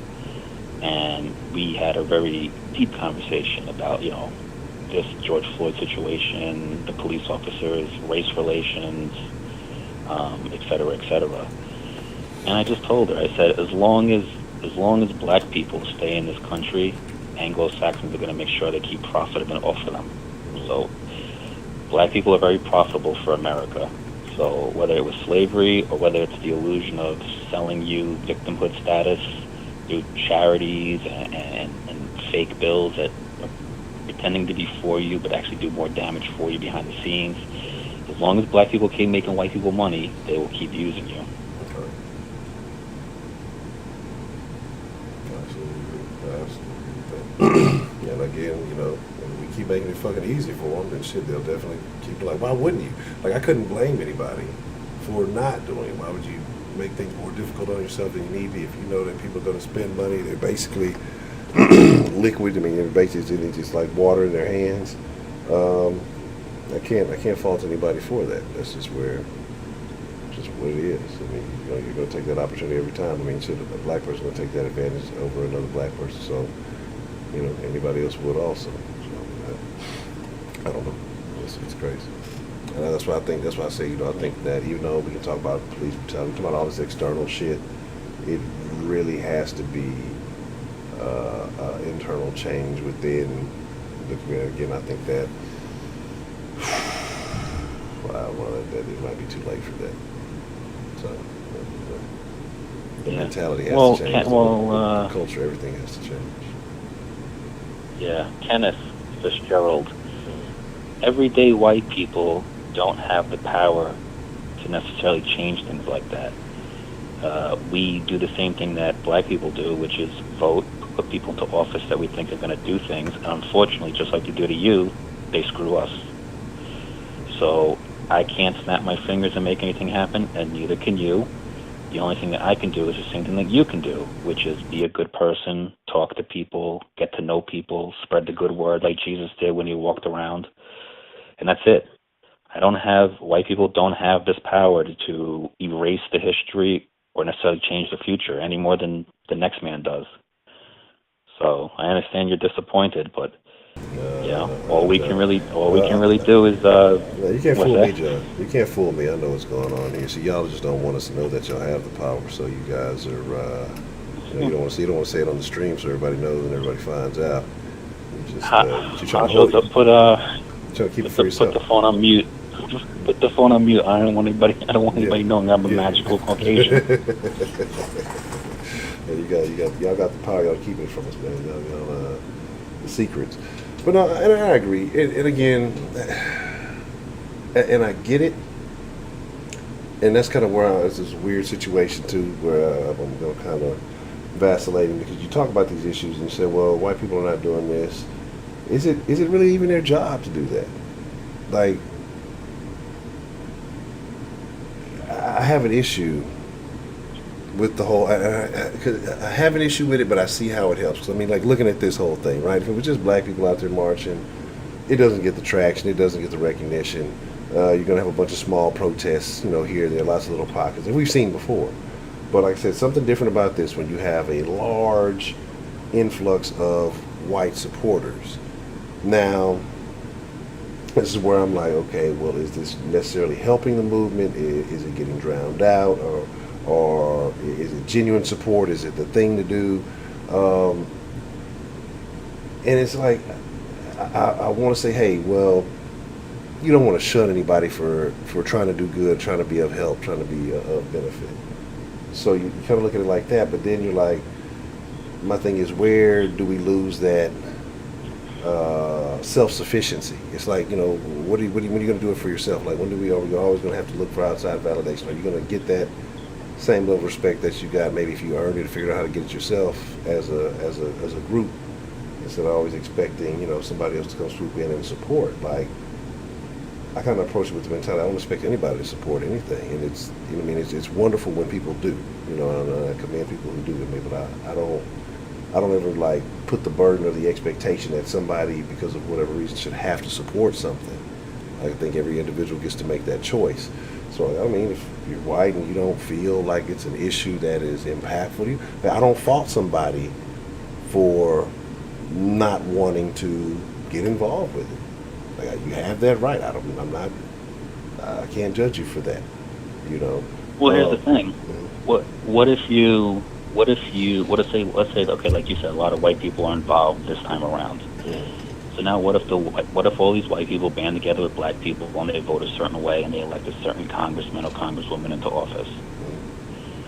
[SPEAKER 6] and we had a very deep conversation about, this George Floyd situation, the police officers, race relations, et cetera, et cetera. And I just told her, I said, as long as black people stay in this country, Anglo-Saxons are going to make sure they keep profit off of them. So black people are very profitable for America. So whether it was slavery or whether it's the illusion of selling you victimhood status through charities and fake bills that are pretending to be for you but actually do more damage for you behind the scenes, as long as black people keep making white people money, they will keep using you.
[SPEAKER 1] And again, when we keep making it fucking easy for them, then shit, they'll definitely keep like, why wouldn't you? Like, I couldn't blame anybody for not doing it. Why would you make things more difficult on yourself than you need to if you know that people are going to spend money? They're basically liquid. I mean, they're basically just like water in their hands. I can't fault anybody for that. That's just what it is. I mean, you're going to take that opportunity every time. I mean, shit, a black person will take that advantage over another black person. So, anybody else would also. So, I don't know. It's crazy. And that's why I say, I think that even though we can talk about police brutality, we talk about all this external shit, it really has to be internal change within the community. Again, I think that, that it might be too late for that. So, the mentality has to change. The culture, everything has to change.
[SPEAKER 6] Yeah, Kenneth Fitzgerald. Everyday white people don't have the power to necessarily change things like that. We do the same thing that black people do, which is vote, put people into office that we think are going to do things. And unfortunately, just like they do to you, they screw us. So I can't snap my fingers and make anything happen, and neither can you. The only thing that I can do is the same thing that you can do, which is be a good person, talk to people, get to know people, spread the good word like Jesus did when he walked around. And that's it. White people don't have this power to erase the history or necessarily change the future any more than the next man does. So I understand you're disappointed, but all we can really do is
[SPEAKER 1] you can't fool me, John. You can't fool me. I know what's going on here. See, y'all just don't want us to know that y'all have the power. So you guys are, you don't want to say it on the stream so everybody knows and everybody finds out. You just you're trying to hold it. Trying to keep it for yourself.
[SPEAKER 6] Put the phone on mute. Put the phone on mute. I don't want anybody knowing I'm a magical Caucasian.
[SPEAKER 1] Y'all got the power. Y'all keep it from us, man. Y'all the secrets. But no, and I agree. And again, and I get it. And that's kind of where it's this weird situation too, where I'm going to kind of vacillating, because you talk about these issues and you say, well, white people are not doing this. Is it really even their job to do that? Like, I have an issue with the whole. I have an issue with it, but I see how it helps. 'Cause I mean, like, looking at this whole thing, right? If it was just black people out there marching, it doesn't get the traction, it doesn't get the recognition. You're gonna have a bunch of small protests, here and there, lots of little pockets, and we've seen before. But like I said, something different about this when you have a large influx of white supporters. Now, this is where I'm like, okay, well, is this necessarily helping the movement? Is it getting drowned out, or is it genuine support? Is it the thing to do? And it's like, I want to say, hey, well, you don't want to shun anybody for trying to do good, trying to be of help, trying to be of benefit. So you kind of look at it like that, but then you're like, my thing is, where do we lose that self-sufficiency? It's like, when are you going to do it for yourself? Like, are we always going to have to look for outside validation? Are you going to get that same level of respect that you got maybe if you earned it, figure out how to get it yourself as a group? instead of always expecting, somebody else to come swoop in and support. Like, I kind of approach it with the mentality, I don't expect anybody to support anything. And it's, it's wonderful when people do, and I commend people who do with me, but I don't ever like put the burden or the expectation that somebody, because of whatever reason, should have to support something. I think every individual gets to make that choice. So, if you're white and you don't feel like it's an issue that is impactful to you, I don't fault somebody for not wanting to get involved with it. Like, you have that right. I can't judge you for that.
[SPEAKER 6] Well, here's the thing. Let's say, okay, like you said, a lot of white people are involved this time around. So now, what if all these white people band together with black people and they vote a certain way and they elect a certain congressman or congresswoman into office?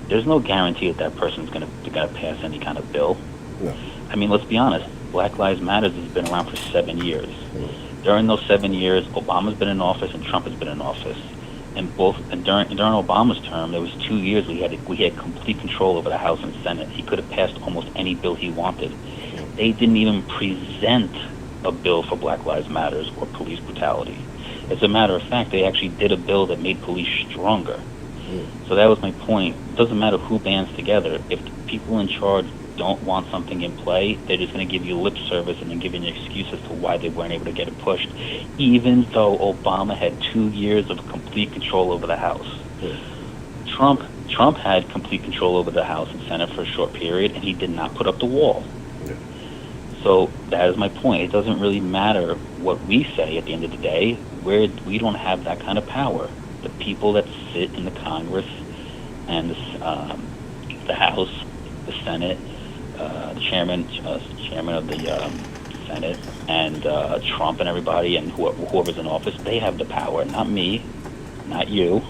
[SPEAKER 6] There's no guarantee that person's gonna pass any kind of bill.
[SPEAKER 1] No.
[SPEAKER 6] Let's be honest. Black Lives Matter has been around for 7 years. During those 7 years, Obama's been in office and Trump has been in office. And during Obama's term, there was 2 years we had complete control over the House and Senate. He could have passed almost any bill he wanted. They didn't even present a bill for Black Lives Matter or police brutality. As a matter of fact, they actually did a bill that made police stronger. So that was my point. It doesn't matter who bands together. If the people in charge don't want something in play, they're just going to give you lip service and then give you an excuse as to why they weren't able to get it pushed, even though Obama had 2 years of complete control over the House. Trump had complete control over the House and Senate for a short period, and he did not put up the wall. So that is my point. It doesn't really matter what we say at the end of the day. We don't have that kind of power. The people that sit in the Congress and the House, the Senate, the chairman of the Senate, and Trump and everybody, and whoever's in office, they have the power. Not me, not you.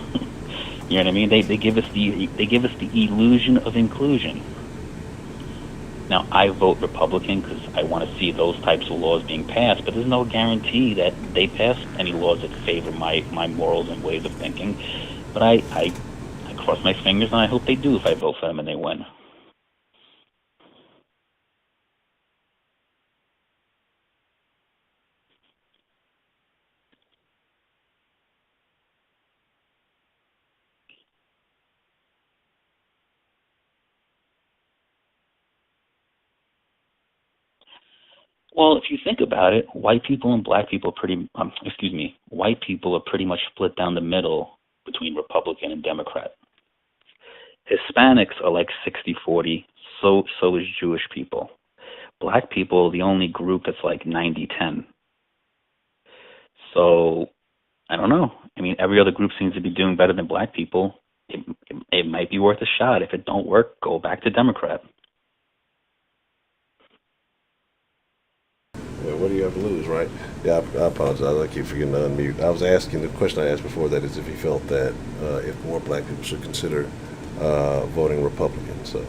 [SPEAKER 6] You know what I mean? They give us the illusion of inclusion. Now, I vote Republican because I want to see those types of laws being passed, but there's no guarantee that they pass any laws that favor my morals and ways of thinking. But I cross my fingers, and I hope they do if I vote for them and they win. Well, if you think about it, white people and black people white people are pretty much split down the middle between Republican and Democrat. Hispanics are like 60-40, so is Jewish people. Black people are the only group that's like 90-10. So, I don't know. Every other group seems to be doing better than black people. It might be worth a shot. If it don't work, go back to Democrat.
[SPEAKER 1] Yeah, what do you have to lose, right? Yeah, I apologize. I keep forgetting to unmute. I was asking, the question I asked before that is if he felt that if more black people should consider voting Republican. So,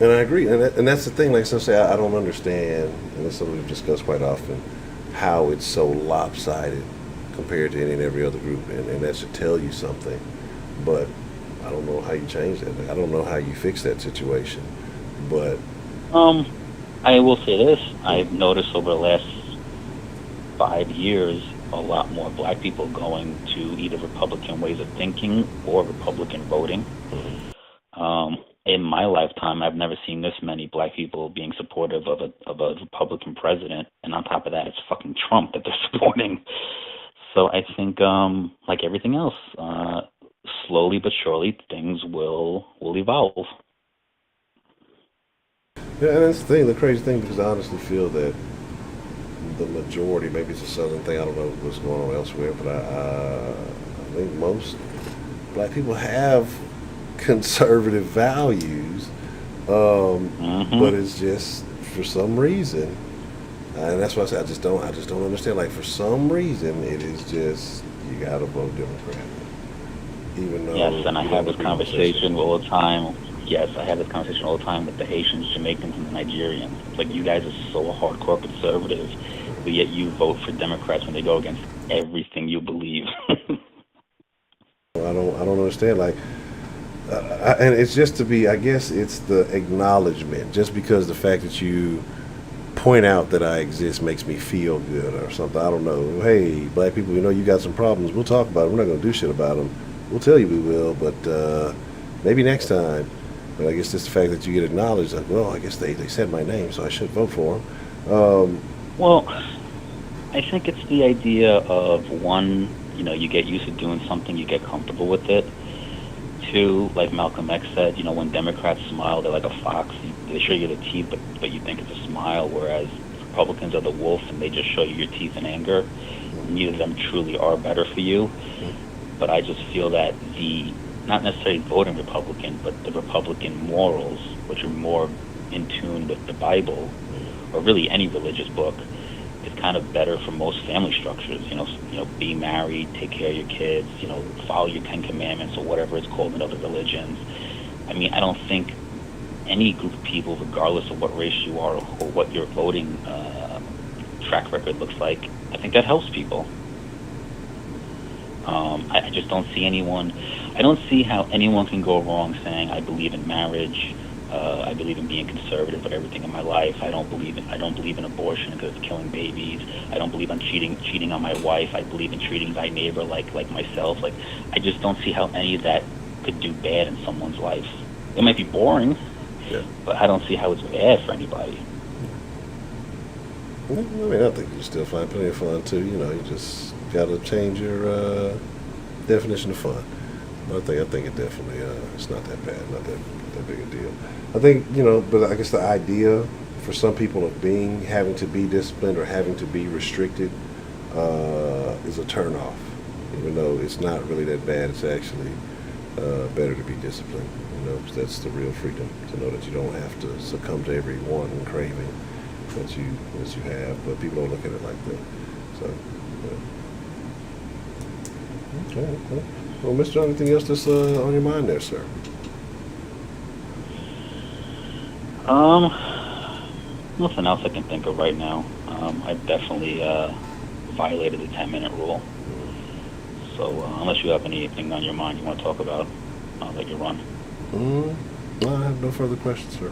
[SPEAKER 1] and I agree. And that's the thing, like I say, I don't understand, and that's something we've discussed quite often, how it's so lopsided compared to any and every other group. And that should tell you something. But I don't know how you change that. Like, I don't know how you fix that situation. But
[SPEAKER 6] I will say this. I've noticed over the last 5 years a lot more black people going to either Republican ways of thinking or Republican voting. In my lifetime, I've never seen this many black people being supportive of a Republican president, and on top of that, it's fucking Trump that they're supporting. So I think, like everything else, slowly but surely, things will evolve.
[SPEAKER 1] Yeah, and that's the thing, the crazy thing, because I honestly feel that the majority, maybe it's a Southern thing, I don't know what's going on elsewhere, but I think most black people have conservative values, but it's just for some reason, and that's why I say I just don't understand. Like, for some reason, it is just you gotta vote Democrat, even though.
[SPEAKER 6] Yes, and I have this conversation all the time. Yes, I have this conversation all the time with the Haitians, Jamaicans, and the Nigerians. It's like, you guys are so hardcore conservative, but yet you vote for Democrats when they go against everything you believe.
[SPEAKER 1] I don't understand. Like, and it's just to be, I guess it's the acknowledgement. Just because the fact that you point out that I exist makes me feel good or something. I don't know. Hey, black people, we know you got some problems. We'll talk about it. We're not going to do shit about them. We'll tell you we will, but maybe next time. But I guess just the fact that you get acknowledged, like, well, I guess they said my name, so I should vote for them.
[SPEAKER 6] Well, I think it's the idea of one, you get used to doing something, you get comfortable with it. Two, like Malcolm X said, when Democrats smile, they're like a fox. They show you the teeth, but you think it's a smile, whereas Republicans are the wolf, and they just show you your teeth in anger. Neither of them truly are better for you. But I just feel that not necessarily voting Republican, but the Republican morals, which are more in tune with the Bible, or really any religious book, is kind of better for most family structures. Be married, take care of your kids, follow your 10 Commandments or whatever it's called in other religions. I mean, I don't think any group of people, regardless of what race you are or what your voting track record looks like, I think that helps people. I just don't see anyone. I don't see how anyone can go wrong saying I believe in marriage. I believe in being conservative with everything in my life. I don't believe in abortion because it's killing babies. I don't believe in cheating on my wife. I believe in treating thy neighbor like myself. Like, I just don't see how any of that could do bad in someone's life. It might be boring, but I don't see how it's bad for anybody.
[SPEAKER 1] I mean, I think you still find plenty of fun too. You just gotta change your definition of fun. But I think it definitely it's not that bad, not that big a deal. I think but I guess the idea for some people of having to be disciplined or having to be restricted is a turnoff. Even though it's not really that bad, it's actually better to be disciplined. Because that's the real freedom, to know that you don't have to succumb to every want and craving that you have. But people don't look at it like that. So. Okay. Well, Mr. Anything else that's on your mind there, sir?
[SPEAKER 6] Nothing else I can think of right now. I definitely violated the 10-minute rule. So unless you have anything on your mind you want to talk about, I'll let you run.
[SPEAKER 1] No, I have no further questions, sir.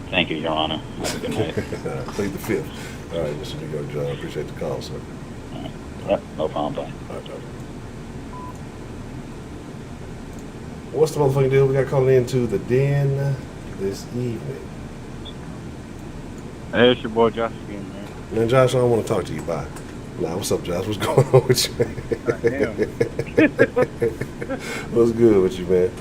[SPEAKER 6] Thank you, Your Honor. Have a good night.
[SPEAKER 1] Plead the fifth. All right, Mr. New York John. I appreciate the call, sir.
[SPEAKER 6] All right. Yep, no problem. Bye.
[SPEAKER 1] All right, brother. What's the motherfucking deal? We got calling into the den this evening.
[SPEAKER 7] Hey, it's your boy Josh again, man.
[SPEAKER 1] Man, Josh, I don't want to talk to you. Bye. Nah, what's up, Josh? What's going on with you? What's good with you, man?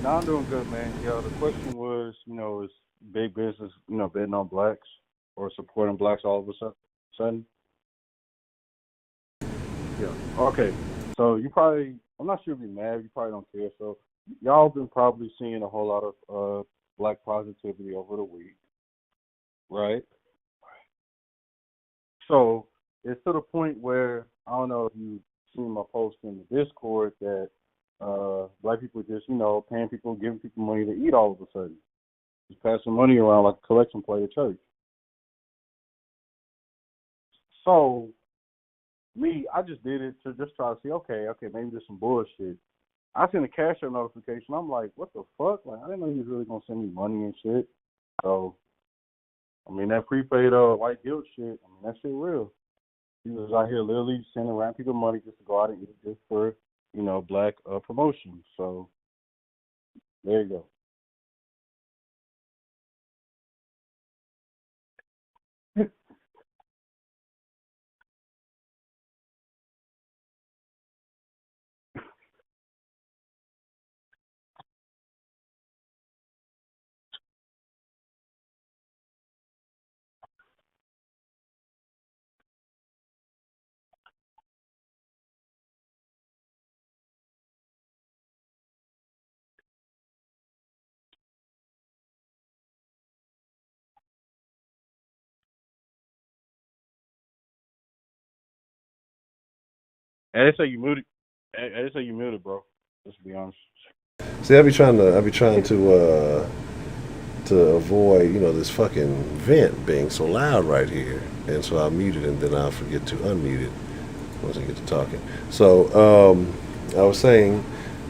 [SPEAKER 7] No, I'm doing good, man. Yo, the question was, is big business, betting on blacks or supporting blacks all of a sudden? Yeah. Okay. So I'm not sure if you're mad. You probably don't care. So y'all been probably seeing a whole lot of black positivity over the week, right? So it's to the point where, I don't know if you've seen my post in the Discord that black people just, paying people, giving people money to eat all of a sudden. Just passing money around like a collection plate at church. So, I just did it to just try to see, okay, maybe there's some bullshit. I seen a Cash App notification. I'm like, what the fuck? Like, I didn't know he was really going to send me money and shit. So, that prepaid white guilt shit, that shit real. He was out here literally sending around people money just to go out and eat just for, black promotion. So, there you go. Hey, they say you muted. Hey, they say you muted, bro. Let's be honest.
[SPEAKER 1] See, I be trying to avoid, this fucking vent being so loud right here, and so I'll mute it, and then I'll forget to unmute it once I get to talking. So I was saying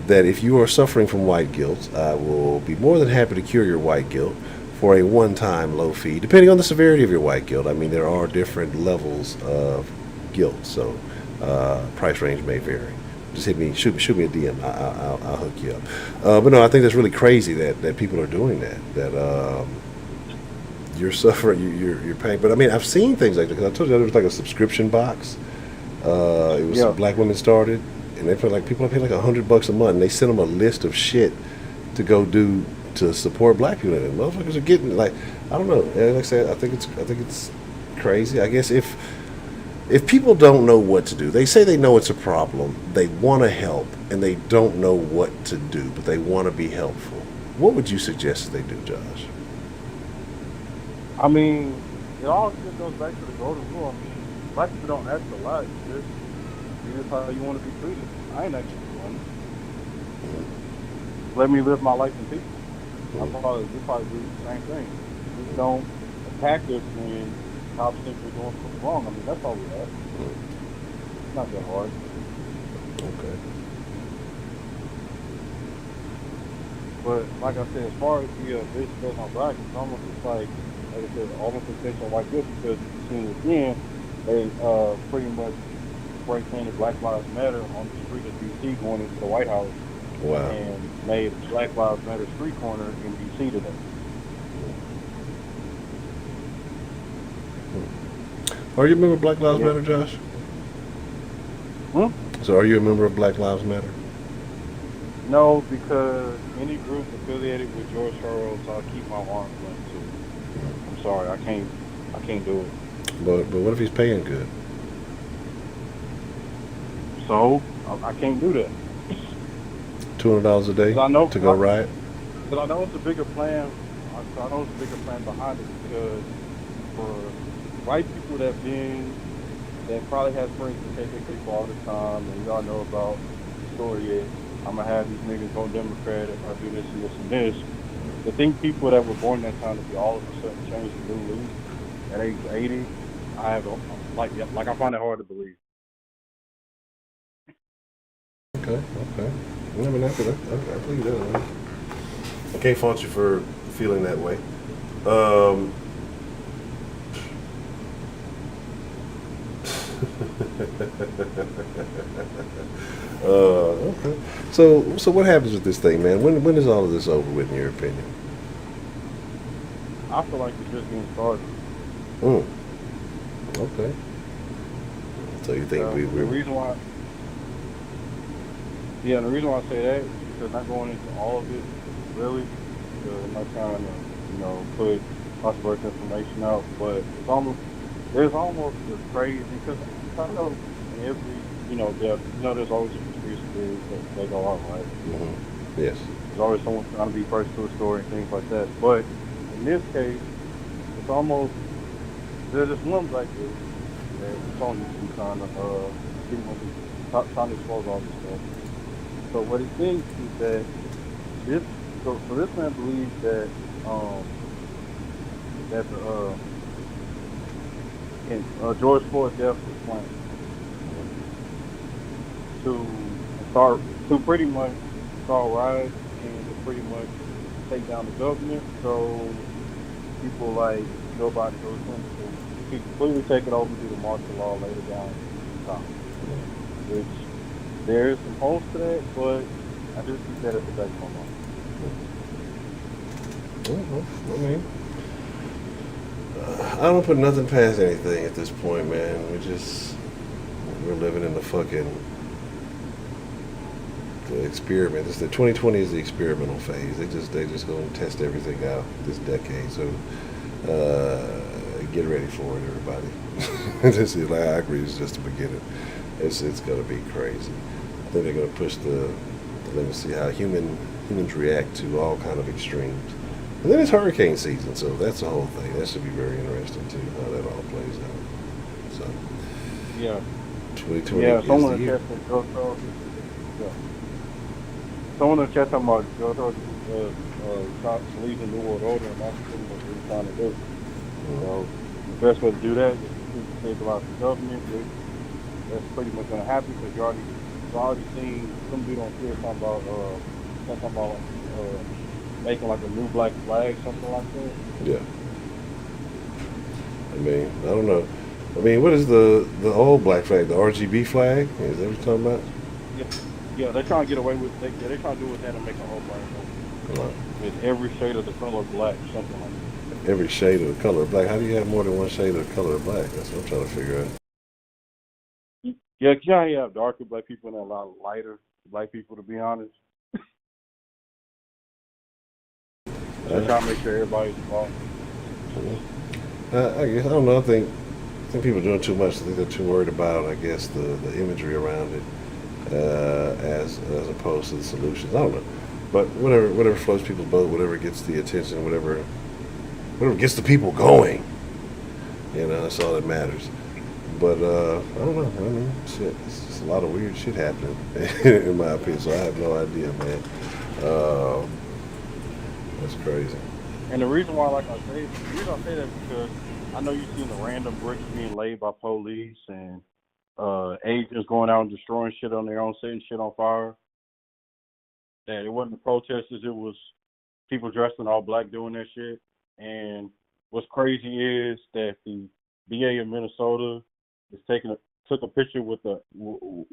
[SPEAKER 1] that if you are suffering from white guilt, I will be more than happy to cure your white guilt for a one-time low fee, depending on the severity of your white guilt. I mean, there are different levels of guilt, so price range may vary. Just hit me, shoot me a DM. I'll hook you up. But no, I think that's really crazy that people are doing that. That you're suffering, you're paying. But I mean, I've seen things like that because I told you there was like a subscription box. It was some black women started, and they put like people pay like $100 a month, and they send them a list of shit to go do to support black people. And motherfuckers are getting like, I don't know. Like I said, I think it's crazy. I guess if people don't know what to do, they say they know it's a problem, they want to help, and they don't know what to do, but they want to be helpful. What would you suggest that they do, Josh?
[SPEAKER 7] I mean, it all just goes back to the golden rule. I mean, black people don't ask a lot. It's just how you want to be treated. I ain't actually doing it. Let me live my life in peace. We probably do the same thing. Just don't attack us when cops think we're doing something wrong. I mean, that's all we ask. It's not that hard.
[SPEAKER 1] Okay.
[SPEAKER 7] But like I said, as far as the bitch goes on black, it's almost just like I said, almost intentional white guilt, because you've seen it again, they pretty much spray painted Black Lives Matter on the street of DC going into the White House.
[SPEAKER 1] Wow.
[SPEAKER 7] And made Black Lives Matter street corner in DC today.
[SPEAKER 1] Are you a member of Black Lives Matter, Josh? So are you a member of Black Lives Matter?
[SPEAKER 7] No, because any group affiliated with George Soros, I'll keep my arms length to. I'm sorry, I can't do it.
[SPEAKER 1] But what if he's paying good?
[SPEAKER 7] So I can't do that.
[SPEAKER 1] $200 a day to go riot?
[SPEAKER 7] But I know it's a bigger plan. I know it's a bigger plan behind it, because for white people that probably have friends that take people all the time, and y'all know about the story is, I'm going to have these niggas vote Democrat if I do this and this and this. To think people that were born that time to be all of a sudden change the new leaf at age 80, I find it hard to believe.
[SPEAKER 1] Okay. I mean, I believe that. Man. I can't fault you for feeling that way. Okay. So what happens with this thing, man? When is all of this over with, in your opinion?
[SPEAKER 7] I feel like it's just getting started.
[SPEAKER 1] Okay. So you think
[SPEAKER 7] the reason why I say that is because not going into all of it, really, because I'm not trying to, put lots of birth information out, but there's almost a crazy, because I know in every, there's always a conspiracy theories that they go out, right?
[SPEAKER 1] Mm-hmm. Yes.
[SPEAKER 7] There's always someone trying to be first to a story and things like that, but in this case, it's almost, there's this one black dude that's on YouTube trying to expose all this stuff. So what he thinks is that this man believes that George Floyd's death was planned to pretty much start riots and to pretty much take down the government. So people like Joe Biden goes to completely take it over to the martial law later down the time. Which there is some holes to that, but I just think that at the back of my mind.
[SPEAKER 1] I mean, I don't put nothing past anything at this point, man. We're living in the experiment. The 2020 is the experimental phase. They just going to test everything out this decade. So get ready for it, everybody. This is, like, I agree, it's just the beginning. It's going to be crazy. I think they're going to push let me see how humans react to all kind of extremes. And then it's hurricane season, so that's the whole thing. That should be very interesting too, how that all plays out. So
[SPEAKER 7] yeah,
[SPEAKER 1] 2020
[SPEAKER 7] someone
[SPEAKER 1] is the year.
[SPEAKER 7] Someone in the chat talking about Joe Soros leads the New World Order, and that's pretty much what he's trying to do. So the best way to do that is to stabilize the government, which that's pretty much going to happen, because you've already seen some dude on Twitter talking about making like a new black flag, something like that.
[SPEAKER 1] Yeah. I mean, I don't know. I mean, what is the old black flag? The RGB flag? Is that what you're talking about?
[SPEAKER 7] Yeah, yeah, they're trying to get away with. They're trying to do with that and make a whole rainbow
[SPEAKER 1] Like,
[SPEAKER 7] with every shade of the color black, something like
[SPEAKER 1] every shade of the color of black. How do you have more than one shade of the color of black? That's what I'm trying to figure out.
[SPEAKER 7] that. Yeah, you can't have darker black people and a lot of lighter black people, to be honest. They're trying to make sure everybody's involved.
[SPEAKER 1] I guess I don't know. I think people are doing too much. I think they're too worried about, I guess, the imagery around it, as opposed to the solutions. I don't know, but whatever floats people's boat, whatever gets the attention, whatever gets the people going. That's all that matters. But I don't know. I mean, shit, it's just a lot of weird shit happening, in my opinion. So I have no idea, man. Uh, that's crazy.
[SPEAKER 7] And the reason why, like I say, that is because I know you've seen the random bricks being laid by police and agents going out and destroying shit on their own, setting shit on fire. That it wasn't the protesters; it was people dressed in all black doing that shit. And what's crazy is that the VA of Minnesota is took a picture with an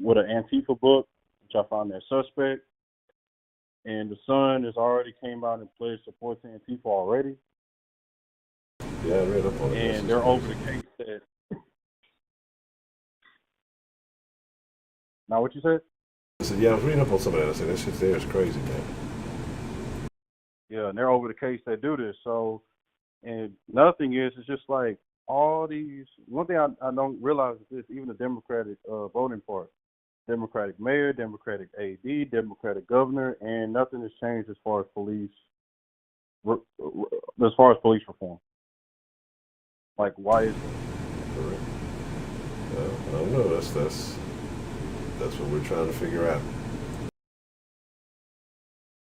[SPEAKER 7] Antifa book, which I found that suspect. And the Sun has already came out and pledged support to Antifa already.
[SPEAKER 1] Yeah, I read up on it.
[SPEAKER 7] And they're over the case that. Now, what you said?
[SPEAKER 1] I said, yeah, I was reading up on some of that. I said, that shit there is crazy, man.
[SPEAKER 7] Yeah, and they're over the case that do this. So, and another thing is, it's just like all these. One thing I don't realize is this: even the Democratic voting part, Democratic mayor, Democratic AD, Democratic governor, and nothing has changed as far as police reform. Like, why is that?
[SPEAKER 1] I don't know. That's what we're trying to figure out.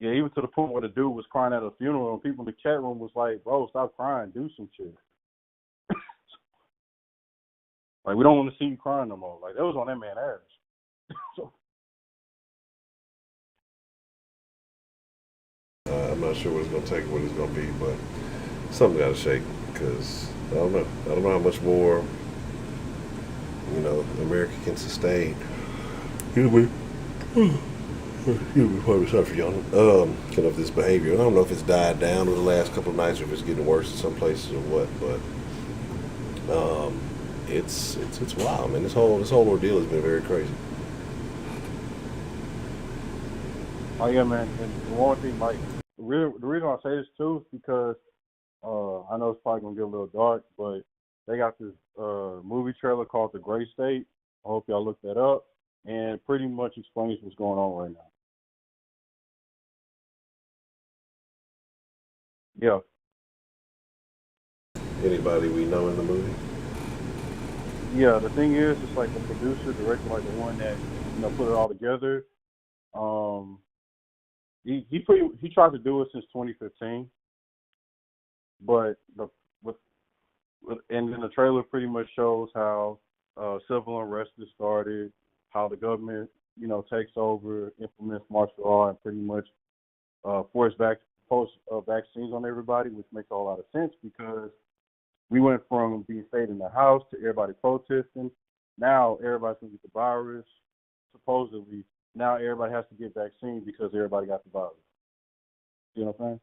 [SPEAKER 7] Yeah, even to the point where the dude was crying at a funeral, and people in the chat room was like, "Bro, stop crying, do some shit." Like, we don't want to see you crying no more. Like, that was on that man's ass. So,
[SPEAKER 1] I'm not sure what it's going to take, what it's going to be, but something got to shake, because I don't know. I don't know how much more, America can sustain. Excuse me. Sorry for yawning. Of this behavior. I don't know if it's died down over the last couple of nights, or if it's getting worse in some places or what, but it's wild, man. This whole ordeal has been very crazy.
[SPEAKER 7] oh yeah, man. And the one thing, like, the reason I say this too is because I know it's probably gonna get a little dark, but they got this movie trailer called The Gray State. I hope y'all look that up, and it pretty much explains what's going on right now. Yeah.
[SPEAKER 1] Anybody we know in the movie?
[SPEAKER 7] Yeah, the thing is, it's like the producer, director, like the one that put it all together. He tried to do it since 2015, but and then the trailer pretty much shows how civil unrest has started, how the government takes over, implements martial law, and pretty much force vaccines on everybody, which makes a whole lot of sense because we went from being stayed in the house to everybody protesting. Now everybody's going to get the virus, supposedly. Now everybody has to get vaccine because everybody got the virus. You know what I'm saying?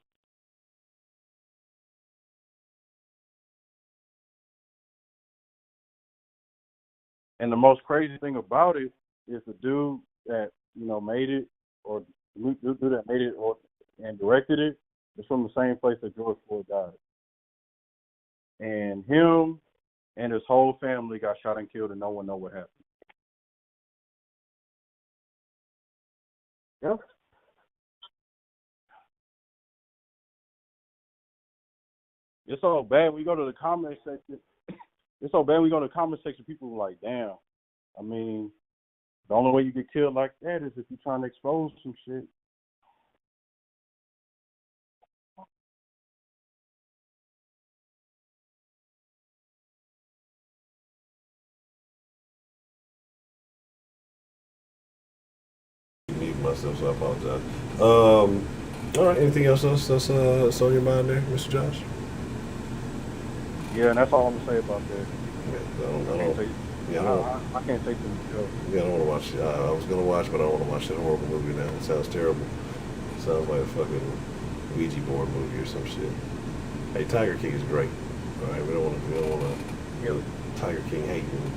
[SPEAKER 7] And the most crazy thing about it is the dude that made it, or the dude that made it and directed it, is from the same place that George Floyd died. And him and his whole family got shot and killed, and no one know what happened. Yep. It's so bad. We go to the comment section. It's so bad. We go to the comment section. People are like, "Damn." I mean, the only way you get killed like that is if you're trying to expose some shit.
[SPEAKER 1] Mute myself, so I apologize. All right. Anything else that's on your mind there, Mr. Josh?
[SPEAKER 7] Yeah, and that's all I'm gonna say about that.
[SPEAKER 1] Yeah,
[SPEAKER 7] I can't say.
[SPEAKER 1] yeah,
[SPEAKER 7] I can't say too much else.
[SPEAKER 1] yeah, I don't want to watch it. I was gonna watch, but I don't want to watch that horrible movie now. It sounds terrible. It sounds like a fucking Ouija board movie or some shit. Hey, Tiger King is great. All right, we don't want to, Tiger King hating.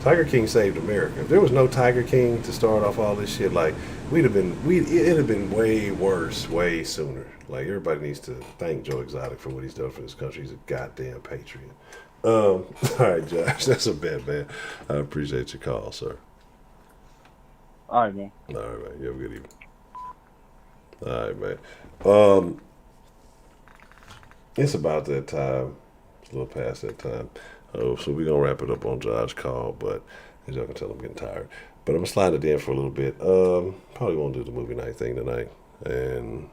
[SPEAKER 1] Tiger King saved America. If there was no Tiger King to start off all this shit, like it'd have been way worse, way sooner. Like everybody needs to thank Joe Exotic for what he's done for this country. He's a goddamn patriot. All right, Josh, that's a bet, man. I appreciate your call, sir.
[SPEAKER 7] All right, man.
[SPEAKER 1] All right, man. You have a good evening. All right, man. Um, it's about that time. It's a little past that time. Oh, so we're gonna wrap it up on Josh's call, but as y'all can tell, I'm getting tired. But I'm gonna slide it in for a little bit. Probably won't do the movie night thing tonight, and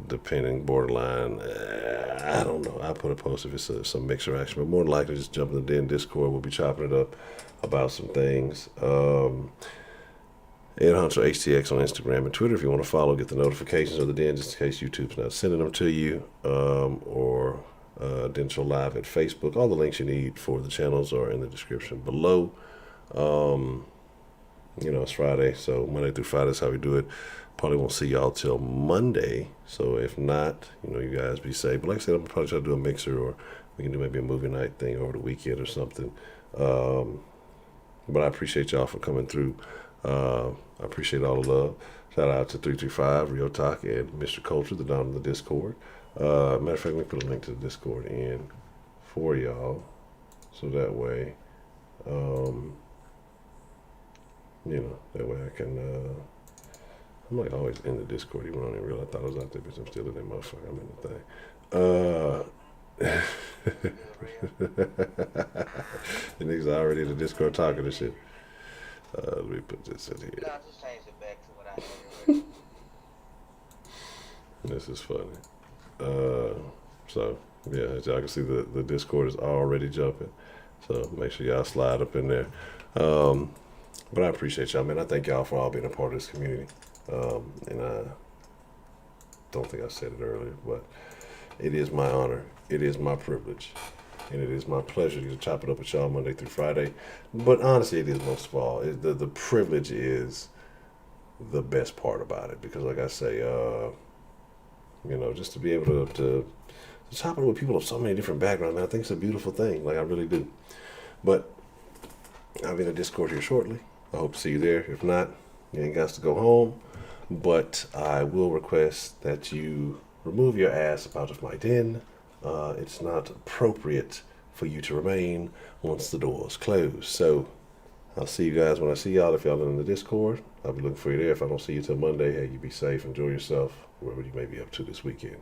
[SPEAKER 1] depending, borderline. I don't know. I'll put a post if it's some mixer action, but more than likely just jump in the Den Discord. We'll be chopping it up about some things. Ed Honcho HTX on Instagram and Twitter if you want to follow, get the notifications of the Den just in case YouTube's not sending them to you, or Den Show Live at Facebook. All the links you need for the channels are in the description below. It's Friday, so Monday through Friday is how we do it. Probably won't see y'all till Monday, so if not, you guys be safe. But like I said, I'm probably try to do a mixer, or we can do maybe a movie night thing over the weekend or something. But I appreciate y'all for coming through. I appreciate all the love. Shout out to 335, Rio Talk, and Mr. Culture, the down in the Discord. Matter of fact, let me put a link to the Discord in for y'all, so that way, that way I can, I'm like always in the Discord, even though I didn't realize I thought I was out there, but I'm still in that motherfucker. I'm in the thing. The niggas are already in the Discord talking and shit. Let me put this in here.
[SPEAKER 8] No, just change it back to what I had.
[SPEAKER 1] This is funny. So, yeah, as y'all can see, the Discord is already jumping. So make sure y'all slide up in there. But I appreciate y'all, man. I thank y'all for all being a part of this community. And I don't think I said it earlier, but it is my honor. It is my privilege. And it is my pleasure to chop it up with y'all Monday through Friday. But honestly, it is most of all. The privilege is the best part about it. Because like I say, just to be able to chop it up with people of so many different backgrounds, man, I think it's a beautiful thing. Like, I really do. But I'll be in a Discord here shortly. I hope to see you there. If not, you ain't got to go home. But I will request that you remove your ass out of my den. It's not appropriate for you to remain once the doors close. So I'll see you guys when I see y'all. If y'all are in the Discord, I'll be looking for you there. If I don't see you till Monday, hey, you be safe. Enjoy yourself, wherever you may be up to this weekend.